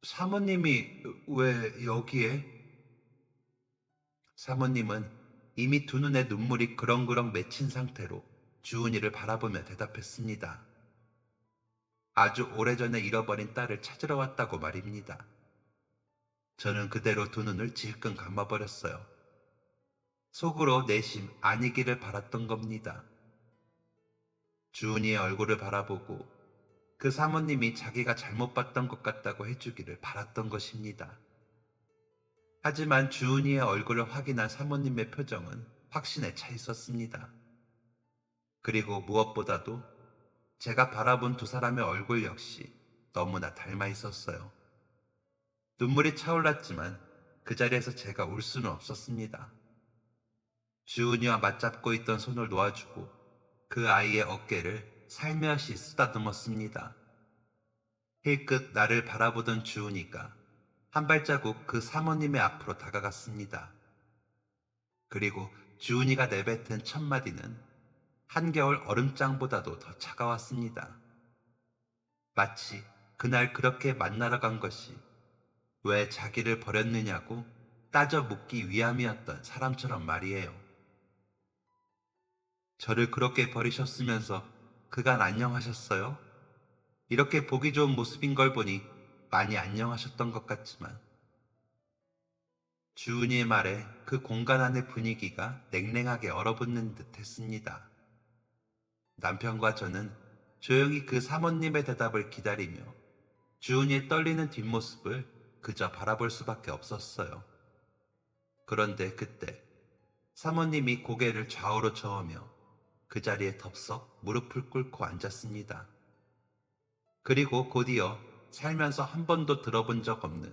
사모님이 왜 여기에? 사모님은 이미 두 눈에 눈물이 그렁그렁 맺힌 상태로 주은이를 바라보며 대답했습니다. 아주 오래전에 잃어버린 딸을 찾으러 왔다고 말입니다. 저는 그대로 두 눈을 질끈 감아버렸어요. 속으로 내심 아니기를 바랐던 겁니다. 주은이의 얼굴을 바라보고 그 사모님이 자기가 잘못 봤던 것 같다고 해주기를 바랐던 것입니다. 하지만 주은이의 얼굴을 확인한 사모님의 표정은 확신에 차 있었습니다. 그리고 무엇보다도 제가 바라본 두 사람의 얼굴 역시 너무나 닮아 있었어요. 눈물이 차올랐지만 그 자리에서 제가 울 수는 없었습니다. 주은이와 맞잡고 있던 손을 놓아주고 그 아이의 어깨를 살며시 쓰다듬었습니다. 힐끗 나를 바라보던 주은이가 한 발자국 그 사모님의 앞으로 다가갔습니다. 그리고 주은이가 내뱉은 첫 마디는 한겨울 얼음장보다도 더 차가웠습니다. 마치 그날 그렇게 만나러 간 것이 왜 자기를 버렸느냐고 따져 묻기 위함이었던 사람처럼 말이에요. 저를 그렇게 버리셨으면서 그간 안녕하셨어요? 이렇게 보기 좋은 모습인 걸 보니 많이 안녕하셨던 것 같지만, 주은이의 말에 그 공간 안의 분위기가 냉랭하게 얼어붙는 듯 했습니다. 남편과 저는 조용히 그 사모님의 대답을 기다리며 주은이의 떨리는 뒷모습을 그저 바라볼 수밖에 없었어요. 그런데 그때 사모님이 고개를 좌우로 저으며 그 자리에 덥석 무릎을 꿇고 앉았습니다. 그리고 곧이어 살면서 한 번도 들어본 적 없는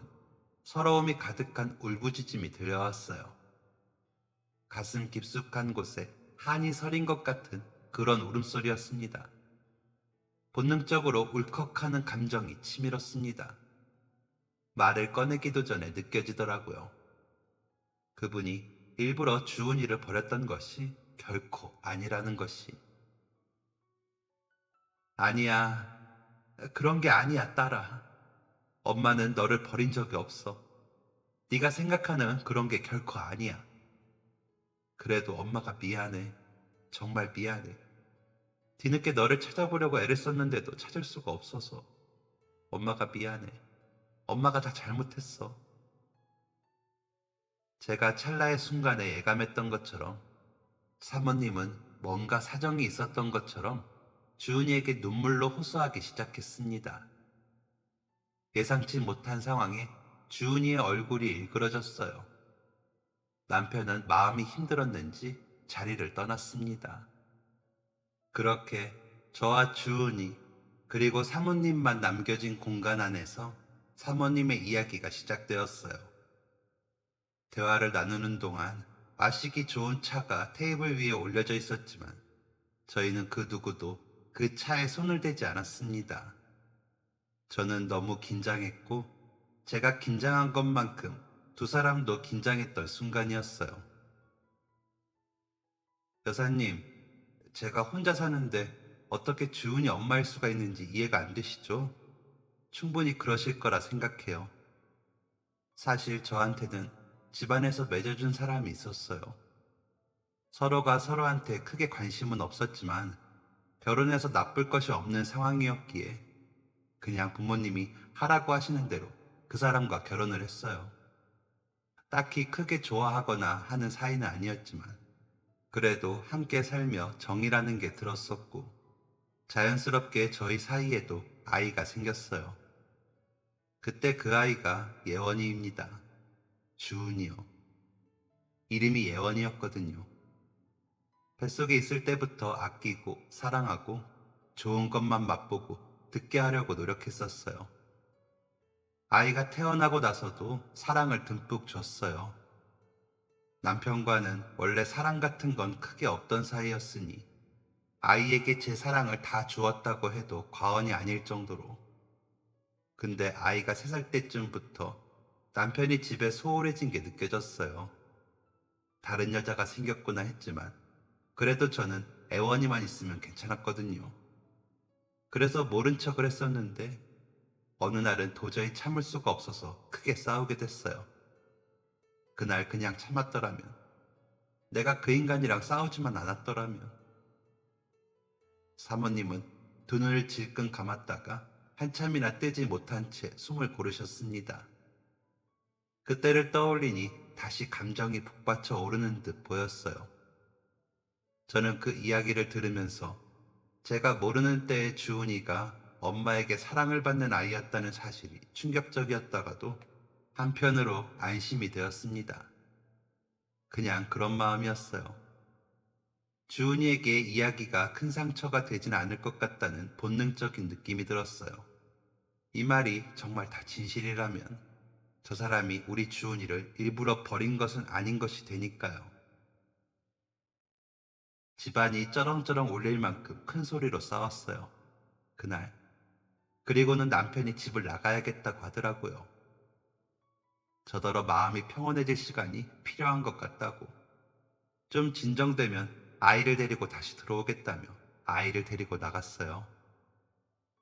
서러움이 가득한 울부짖음이 들려왔어요. 가슴 깊숙한 곳에 한이 서린 것 같은 그런 울음소리였습니다. 본능적으로 울컥하는 감정이 치밀었습니다. 말을 꺼내기도 전에 느껴지더라고요. 그분이 일부러 주은이를 버렸던 것이 결코 아니라는 것이. 아니야. 그런 게 아니야, 딸아. 엄마는 너를 버린 적이 없어. 네가 생각하는 그런 게 결코 아니야. 그래도 엄마가 미안해. 정말 미안해. 뒤늦게 너를 찾아보려고 애를 썼는데도 찾을 수가 없어서. 엄마가 미안해. 엄마가 다 잘못했어. 제가 찰나의 순간에 예감했던 것처럼 사모님은 뭔가 사정이 있었던 것처럼 주은이에게 눈물로 호소하기 시작했습니다. 예상치 못한 상황에 주은이의 얼굴이 일그러졌어요. 남편은 마음이 힘들었는지 자리를 떠났습니다. 그렇게 저와 주은이 그리고 사모님만 남겨진 공간 안에서 사모님의 이야기가 시작되었어요. 대화를 나누는 동안 마시기 좋은 차가 테이블 위에 올려져 있었지만 저희는 그 누구도 그 차에 손을 대지 않았습니다. 저는 너무 긴장했고 제가 긴장한 것만큼 두 사람도 긴장했던 순간이었어요. 여사님, 제가 혼자 사는데 어떻게 주은이 엄마일 수가 있는지 이해가 안 되시죠? 충분히 그러실 거라 생각해요. 사실 저한테는 집안에서 맺어준 사람이 있었어요. 서로가 서로한테 크게 관심은 없었지만 결혼해서 나쁠 것이 없는 상황이었기에 그냥 부모님이 하라고 하시는 대로 그 사람과 결혼을 했어요. 딱히 크게 좋아하거나 하는 사이는 아니었지만 그래도 함께 살며 정이라는 게 들었었고 자연스럽게 저희 사이에도 아이가 생겼어요. 그때 그 아이가 예원이입니다. 주은이요. 이름이 예원이었거든요. 뱃속에 있을 때부터 아끼고 사랑하고 좋은 것만 맛보고 듣게 하려고 노력했었어요. 아이가 태어나고 나서도 사랑을 듬뿍 줬어요. 남편과는 원래 사랑 같은 건 크게 없던 사이였으니 아이에게 제 사랑을 다 주었다고 해도 과언이 아닐 정도로. 근데 아이가 3살 때쯤부터 남편이 집에 소홀해진 게 느껴졌어요. 다른 여자가 생겼구나 했지만 그래도 저는 애원이만 있으면 괜찮았거든요. 그래서 모른 척을 했었는데 어느 날은 도저히 참을 수가 없어서 크게 싸우게 됐어요. 그날 그냥 참았더라면, 내가 그 인간이랑 싸우지만 않았더라면. 사모님은 두 눈을 질끈 감았다가 한참이나 뜨지 못한 채 숨을 고르셨습니다. 그때를 떠올리니 다시 감정이 북받쳐 오르는 듯 보였어요. 저는 그 이야기를 들으면서 제가 모르는 때의 주은이가 엄마에게 사랑을 받는 아이였다는 사실이 충격적이었다가도 한편으로 안심이 되었습니다. 그냥 그런 마음이었어요. 주은이에게 이야기가 큰 상처가 되진 않을 것 같다는 본능적인 느낌이 들었어요. 이 말이 정말 다 진실이라면 저 사람이 우리 주은이를 일부러 버린 것은 아닌 것이 되니까요. 집안이 쩌렁쩌렁 울릴 만큼 큰 소리로 싸웠어요. 그날. 그리고는 남편이 집을 나가야겠다고 하더라고요. 저더러 마음이 평온해질 시간이 필요한 것 같다고. 좀 진정되면 아이를 데리고 다시 들어오겠다며 아이를 데리고 나갔어요.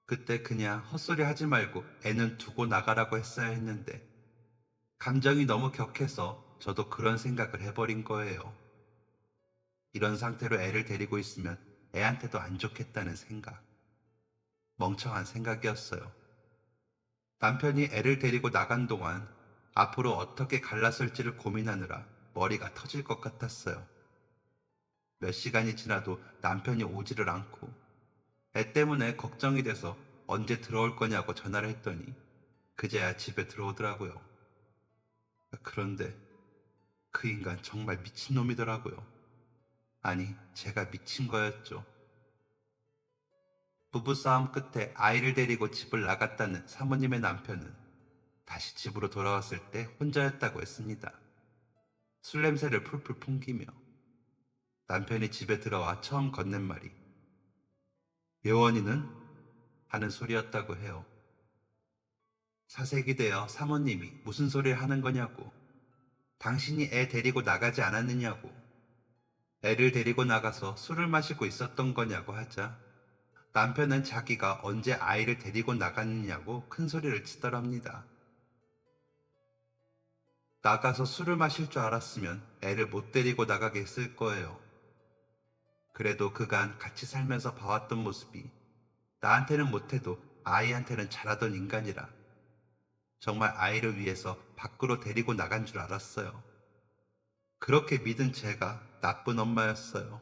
그때 그냥 헛소리 하지 말고 애는 두고 나가라고 했어야 했는데 감정이 너무 격해서 저도 그런 생각을 해버린 거예요. 이런 상태로 애를 데리고 있으면 애한테도 안 좋겠다는 생각. 멍청한 생각이었어요. 남편이 애를 데리고 나간 동안 앞으로 어떻게 갈라설지를 고민하느라 머리가 터질 것 같았어요. 몇 시간이 지나도 남편이 오지를 않고 애 때문에 걱정이 돼서 언제 들어올 거냐고 전화를 했더니 그제야 집에 들어오더라고요. 그런데 그 인간 정말 미친놈이더라고요. 아니, 제가 미친 거였죠. 부부싸움 끝에 아이를 데리고 집을 나갔다는 사모님의 남편은 다시 집으로 돌아왔을 때 혼자였다고 했습니다. 술 냄새를 풀풀 풍기며 남편이 집에 들어와 처음 건넨 말이 예원이는? 하는 소리였다고 해요. 사색이 되어 사모님이 무슨 소리를 하는 거냐고, 당신이 애 데리고 나가지 않았느냐고, 애를 데리고 나가서 술을 마시고 있었던 거냐고 하자 남편은 자기가 언제 아이를 데리고 나갔느냐고 큰 소리를 치더랍니다. 나가서 술을 마실 줄 알았으면 애를 못 데리고 나가게 했을 거예요. 그래도 그간 같이 살면서 봐왔던 모습이 나한테는 못해도 아이한테는 잘하던 인간이라 정말 아이를 위해서 밖으로 데리고 나간 줄 알았어요. 그렇게 믿은 제가 나쁜 엄마였어요.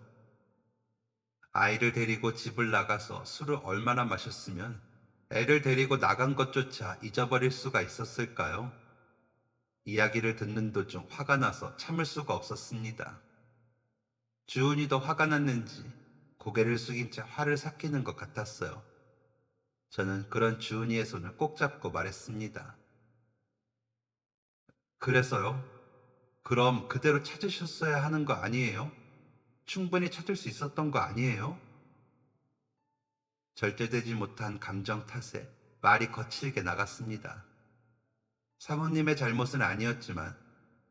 아이를 데리고 집을 나가서 술을 얼마나 마셨으면 애를 데리고 나간 것조차 잊어버릴 수가 있었을까요? 이야기를 듣는 도중 화가 나서 참을 수가 없었습니다. 주은이도 화가 났는지 고개를 숙인 채 화를 삭히는 것 같았어요. 저는 그런 주은이의 손을 꼭 잡고 말했습니다. 그래서요? 그럼 그대로 찾으셨어야 하는 거 아니에요? 충분히 찾을 수 있었던 거 아니에요? 절제되지 못한 감정 탓에 말이 거칠게 나갔습니다. 사모님의 잘못은 아니었지만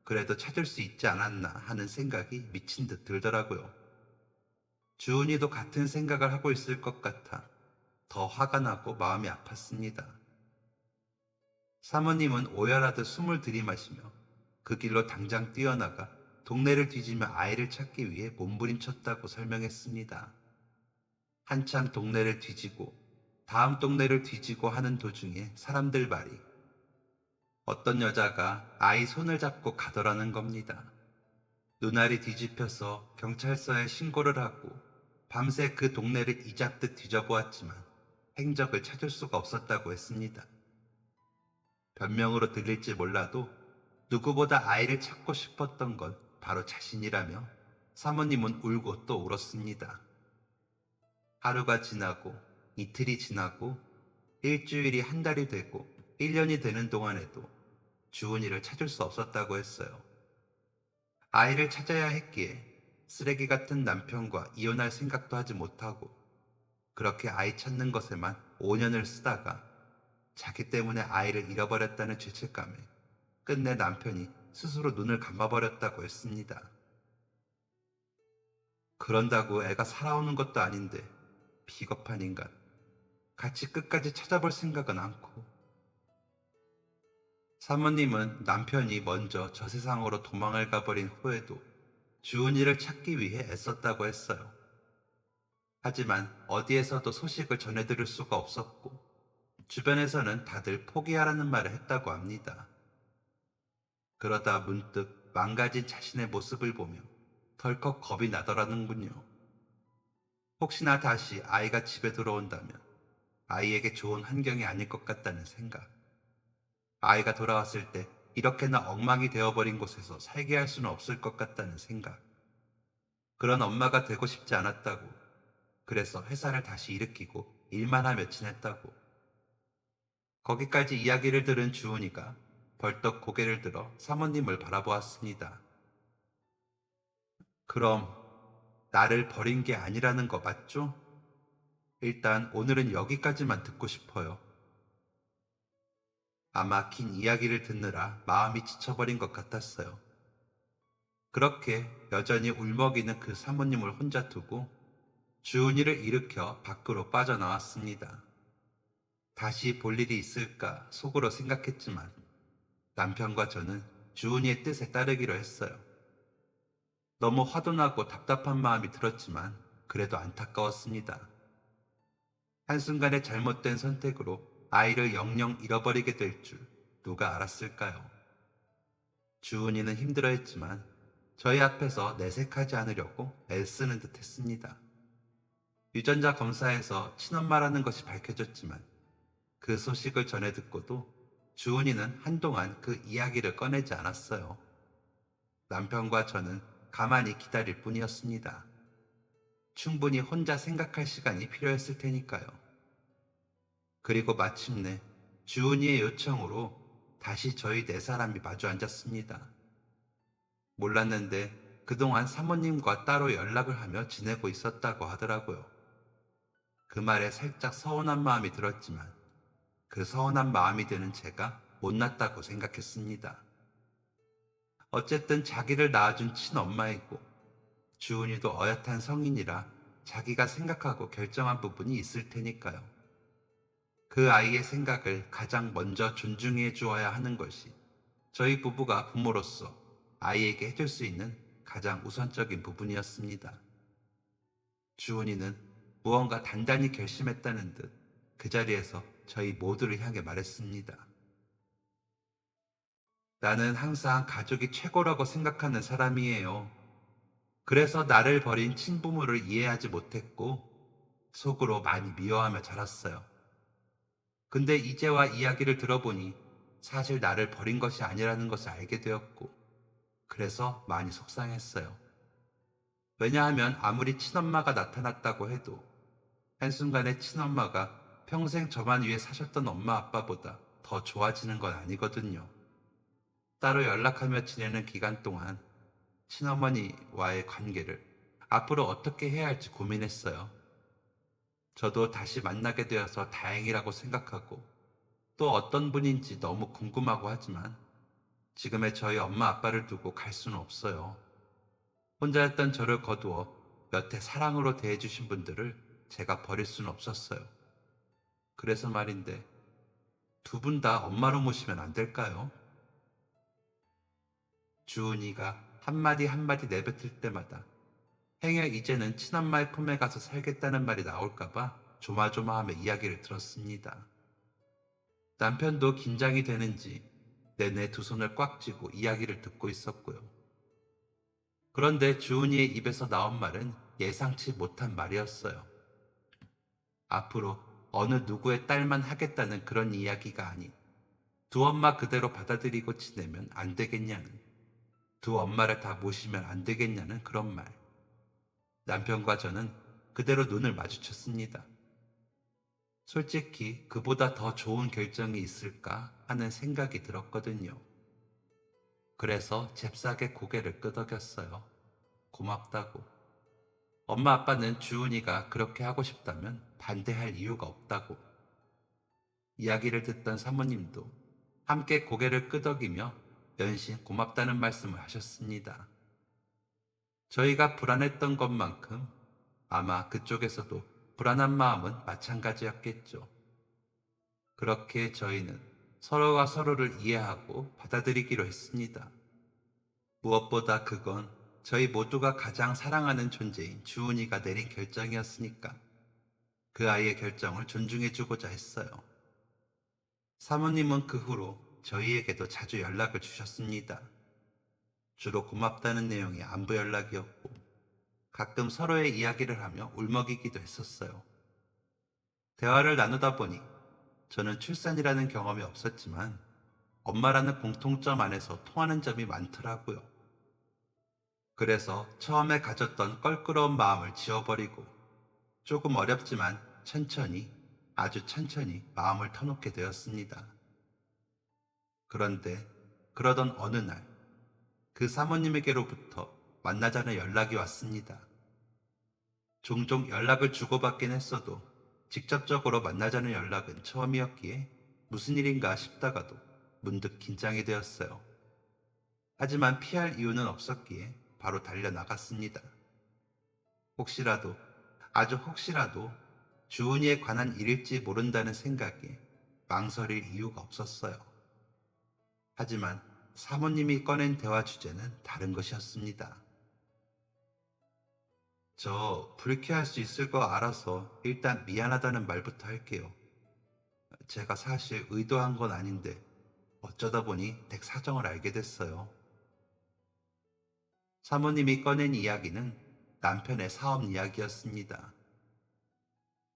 그래도 찾을 수 있지 않았나 하는 생각이 미친 듯 들더라고요. 주은이도 같은 생각을 하고 있을 것 같아 더 화가 나고 마음이 아팠습니다. 사모님은 오열하듯 숨을 들이마시며 그 길로 당장 뛰어나가 동네를 뒤지며 아이를 찾기 위해 몸부림쳤다고 설명했습니다. 한참 동네를 뒤지고 다음 동네를 뒤지고 하는 도중에 사람들 말이 어떤 여자가 아이 손을 잡고 가더라는 겁니다. 눈알이 뒤집혀서 경찰서에 신고를 하고 밤새 그 동네를 이잡듯 뒤져보았지만 행적을 찾을 수가 없었다고 했습니다. 변명으로 들릴지 몰라도 누구보다 아이를 찾고 싶었던 건 바로 자신이라며 사모님은 울고 또 울었습니다. 하루가 지나고 이틀이 지나고 일주일이 한 달이 되고 1년이 되는 동안에도 주은이를 찾을 수 없었다고 했어요. 아이를 찾아야 했기에 쓰레기 같은 남편과 이혼할 생각도 하지 못하고 그렇게 아이 찾는 것에만 5년을 쓰다가 자기 때문에 아이를 잃어버렸다는 죄책감에 끝내 남편이 스스로 눈을 감아버렸다고 했습니다. 그런다고 애가 살아오는 것도 아닌데 비겁한 인간. 같이 끝까지 찾아볼 생각은 않고. 사모님은 남편이 먼저 저 세상으로 도망을 가버린 후에도 주은이를 찾기 위해 애썼다고 했어요. 하지만 어디에서도 소식을 전해들을 수가 없었고 주변에서는 다들 포기하라는 말을 했다고 합니다. 그러다 문득 망가진 자신의 모습을 보며 덜컥 겁이 나더라는군요. 혹시나 다시 아이가 집에 들어온다면 아이에게 좋은 환경이 아닐 것 같다는 생각. 아이가 돌아왔을 때 이렇게나 엉망이 되어버린 곳에서 살게 할 수는 없을 것 같다는 생각. 그런 엄마가 되고 싶지 않았다고. 그래서 회사를 다시 일으키고 일만 하며 지냈다고. 거기까지 이야기를 들은 주은이가 벌떡 고개를 들어 사모님을 바라보았습니다. 그럼 나를 버린 게 아니라는 거 맞죠? 일단 오늘은 여기까지만 듣고 싶어요. 아마 긴 이야기를 듣느라 마음이 지쳐버린 것 같았어요. 그렇게 여전히 울먹이는 그 사모님을 혼자 두고 주은이를 일으켜 밖으로 빠져나왔습니다. 다시 볼 일이 있을까 속으로 생각했지만 남편과 저는 주은이의 뜻에 따르기로 했어요. 너무 화도 나고 답답한 마음이 들었지만 그래도 안타까웠습니다. 한순간의 잘못된 선택으로 아이를 영영 잃어버리게 될 줄 누가 알았을까요? 주은이는 힘들어했지만 저희 앞에서 내색하지 않으려고 애쓰는 듯 했습니다. 유전자 검사에서 친엄마라는 것이 밝혀졌지만 그 소식을 전해 듣고도 주은이는 한동안 그 이야기를 꺼내지 않았어요. 남편과 저는 가만히 기다릴 뿐이었습니다. 충분히 혼자 생각할 시간이 필요했을 테니까요. 그리고 마침내 주은이의 요청으로 다시 저희 네 사람이 마주 앉았습니다. 몰랐는데 그동안 사모님과 따로 연락을 하며 지내고 있었다고 하더라고요. 그 말에 살짝 서운한 마음이 들었지만 그 서운한 마음이 드는 제가 못났다고 생각했습니다. 어쨌든 자기를 낳아준 친엄마이고 주은이도 어엿한 성인이라 자기가 생각하고 결정한 부분이 있을 테니까요. 그 아이의 생각을 가장 먼저 존중해 주어야 하는 것이 저희 부부가 부모로서 아이에게 해줄 수 있는 가장 우선적인 부분이었습니다. 주은이는 무언가 단단히 결심했다는 듯 그 자리에서 저희 모두를 향해 말했습니다. 나는 항상 가족이 최고라고 생각하는 사람이에요. 그래서 나를 버린 친부모를 이해하지 못했고 속으로 많이 미워하며 자랐어요. 근데 이제와 이야기를 들어보니 사실 나를 버린 것이 아니라는 것을 알게 되었고 그래서 많이 속상했어요. 왜냐하면 아무리 친엄마가 나타났다고 해도 한순간에 친엄마가 평생 저만 위해 사셨던 엄마 아빠보다 더 좋아지는 건 아니거든요. 따로 연락하며 지내는 기간 동안 친어머니와의 관계를 앞으로 어떻게 해야 할지 고민했어요. 저도 다시 만나게 되어서 다행이라고 생각하고 또 어떤 분인지 너무 궁금하고 하지만 지금의 저희 엄마 아빠를 두고 갈 수는 없어요. 혼자였던 저를 거두어 여태 사랑으로 대해주신 분들을 제가 버릴 수는 없었어요. 그래서 말인데 두 분 다 엄마로 모시면 안 될까요? 주은이가 한마디 한마디 내뱉을 때마다 행여 이제는 친엄마의 품에 가서 살겠다는 말이 나올까봐 조마조마하며 이야기를 들었습니다. 남편도 긴장이 되는지 내내 두 손을 꽉 쥐고 이야기를 듣고 있었고요. 그런데 주은이의 입에서 나온 말은 예상치 못한 말이었어요. 앞으로 어느 누구의 딸만 하겠다는 그런 이야기가 아닌 두 엄마 그대로 받아들이고 지내면 안 되겠냐는, 두 엄마를 다 모시면 안 되겠냐는 그런 말. 남편과 저는 그대로 눈을 마주쳤습니다. 솔직히 그보다 더 좋은 결정이 있을까 하는 생각이 들었거든요. 그래서 잽싸게 고개를 끄덕였어요. 고맙다고. 엄마 아빠는 주은이가 그렇게 하고 싶다면 반대할 이유가 없다고. 이야기를 듣던 사모님도 함께 고개를 끄덕이며 연신 고맙다는 말씀을 하셨습니다. 저희가 불안했던 것만큼 아마 그쪽에서도 불안한 마음은 마찬가지였겠죠. 그렇게 저희는 서로가 서로를 이해하고 받아들이기로 했습니다. 무엇보다 그건 저희 모두가 가장 사랑하는 존재인 주은이가 내린 결정이었으니까 그 아이의 결정을 존중해주고자 했어요. 사모님은 그 후로 저희에게도 자주 연락을 주셨습니다. 주로 고맙다는 내용의 안부 연락이었고 가끔 서로의 이야기를 하며 울먹이기도 했었어요. 대화를 나누다 보니 저는 출산이라는 경험이 없었지만 엄마라는 공통점 안에서 통하는 점이 많더라고요. 그래서 처음에 가졌던 껄끄러운 마음을 지워버리고 조금 어렵지만 천천히, 아주 천천히 마음을 터놓게 되었습니다. 그런데 그러던 어느 날 그 사모님에게로부터 만나자는 연락이 왔습니다. 종종 연락을 주고받긴 했어도 직접적으로 만나자는 연락은 처음이었기에 무슨 일인가 싶다가도 문득 긴장이 되었어요. 하지만 피할 이유는 없었기에 바로 달려나갔습니다. 혹시라도, 아주 혹시라도 주은이에 관한 일일지 모른다는 생각에 망설일 이유가 없었어요. 하지만 사모님이 꺼낸 대화 주제는 다른 것이었습니다. 저 불쾌할 수 있을 거 알아서 일단 미안하다는 말부터 할게요. 제가 사실 의도한 건 아닌데 어쩌다 보니 댁 사정을 알게 됐어요. 사모님이 꺼낸 이야기는 남편의 사업 이야기였습니다.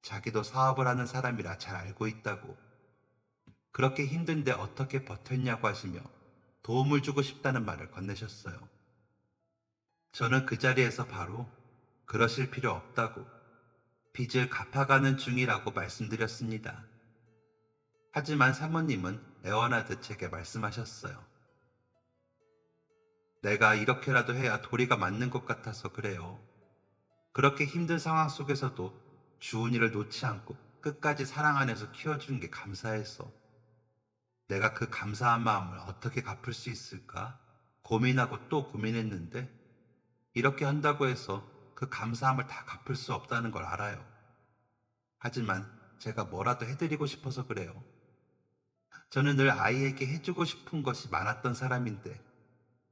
자기도 사업을 하는 사람이라 잘 알고 있다고, 그렇게 힘든데 어떻게 버텼냐고 하시며 도움을 주고 싶다는 말을 건네셨어요. 저는 그 자리에서 바로 그러실 필요 없다고, 빚을 갚아가는 중이라고 말씀드렸습니다. 하지만 사모님은 애원하듯 제게 말씀하셨어요. 내가 이렇게라도 해야 도리가 맞는 것 같아서 그래요. 그렇게 힘든 상황 속에서도 주은이를 놓지 않고 끝까지 사랑 안에서 키워주는 게 감사해서 내가 그 감사한 마음을 어떻게 갚을 수 있을까 고민하고 또 고민했는데 이렇게 한다고 해서 그 감사함을 다 갚을 수 없다는 걸 알아요. 하지만 제가 뭐라도 해드리고 싶어서 그래요. 저는 늘 아이에게 해주고 싶은 것이 많았던 사람인데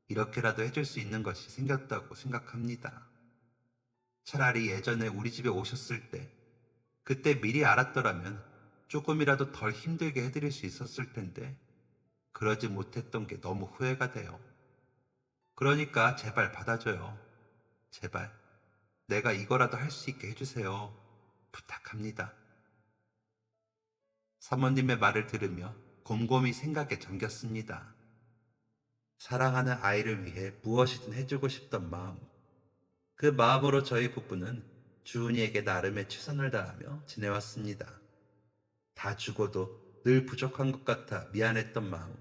이렇게라도 해줄 수 있는 것이 생겼다고 생각합니다. 차라리 예전에 우리 집에 오셨을 때 그때 미리 알았더라면 조금이라도 덜 힘들게 해드릴 수 있었을 텐데 그러지 못했던 게 너무 후회가 돼요. 그러니까 제발 받아줘요. 제발 내가 이거라도 할 수 있게 해주세요. 부탁합니다. 사모님의 말을 들으며 곰곰이 생각에 잠겼습니다. 사랑하는 아이를 위해 무엇이든 해주고 싶던 마음. 그 마음으로 저희 부부는 주은이에게 나름의 최선을 다하며 지내왔습니다. 다 주고도 늘 부족한 것 같아 미안했던 마음.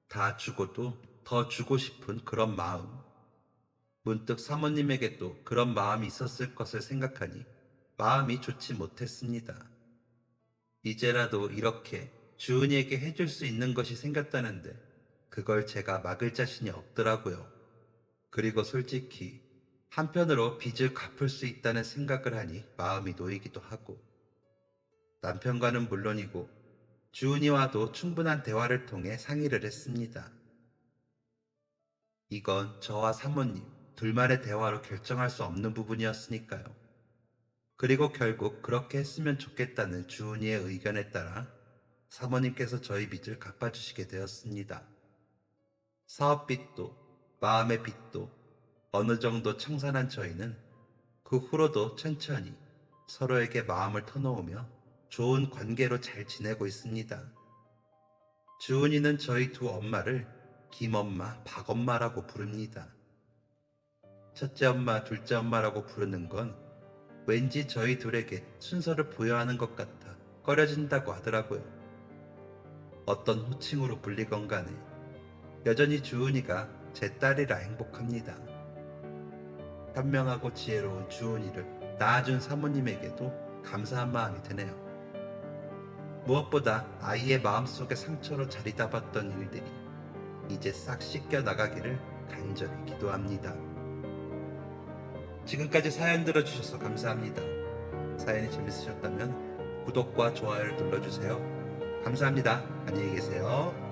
다 주고도 더 주고 싶은 그런 마음. 문득 사모님에게도 그런 마음이 있었을 것을 생각하니 마음이 좋지 못했습니다. 이제라도 이렇게 주은이에게 해줄 수 있는 것이 생겼다는데 그걸 제가 막을 자신이 없더라고요. 그리고 솔직히 한편으로 빚을 갚을 수 있다는 생각을 하니 마음이 놓이기도 하고 남편과는 물론이고 주은이와도 충분한 대화를 통해 상의를 했습니다. 이건 저와 사모님 둘만의 대화로 결정할 수 없는 부분이었으니까요. 그리고 결국 그렇게 했으면 좋겠다는 주은이의 의견에 따라 사모님께서 저희 빚을 갚아주시게 되었습니다. 사업빚도 마음의 빚도 어느 정도 청산한 저희는 그 후로도 천천히 서로에게 마음을 터놓으며 좋은 관계로 잘 지내고 있습니다. 주은이는 저희 두 엄마를 김엄마, 박엄마라고 부릅니다. 첫째 엄마, 둘째 엄마라고 부르는 건 왠지 저희 둘에게 순서를 부여하는 것 같아 꺼려진다고 하더라고요. 어떤 호칭으로 불리건 간에 여전히 주은이가 제 딸이라 행복합니다. 현명하고 지혜로운 주은이를 낳아준 사모님에게도 감사한 마음이 드네요. 무엇보다 아이의 마음속에 상처로 자리 잡았던 일들이 이제 싹 씻겨 나가기를 간절히 기도합니다. 지금까지 사연 들어주셔서 감사합니다. 사연이 재밌으셨다면 구독과 좋아요를 눌러주세요. 감사합니다. 안녕히 계세요.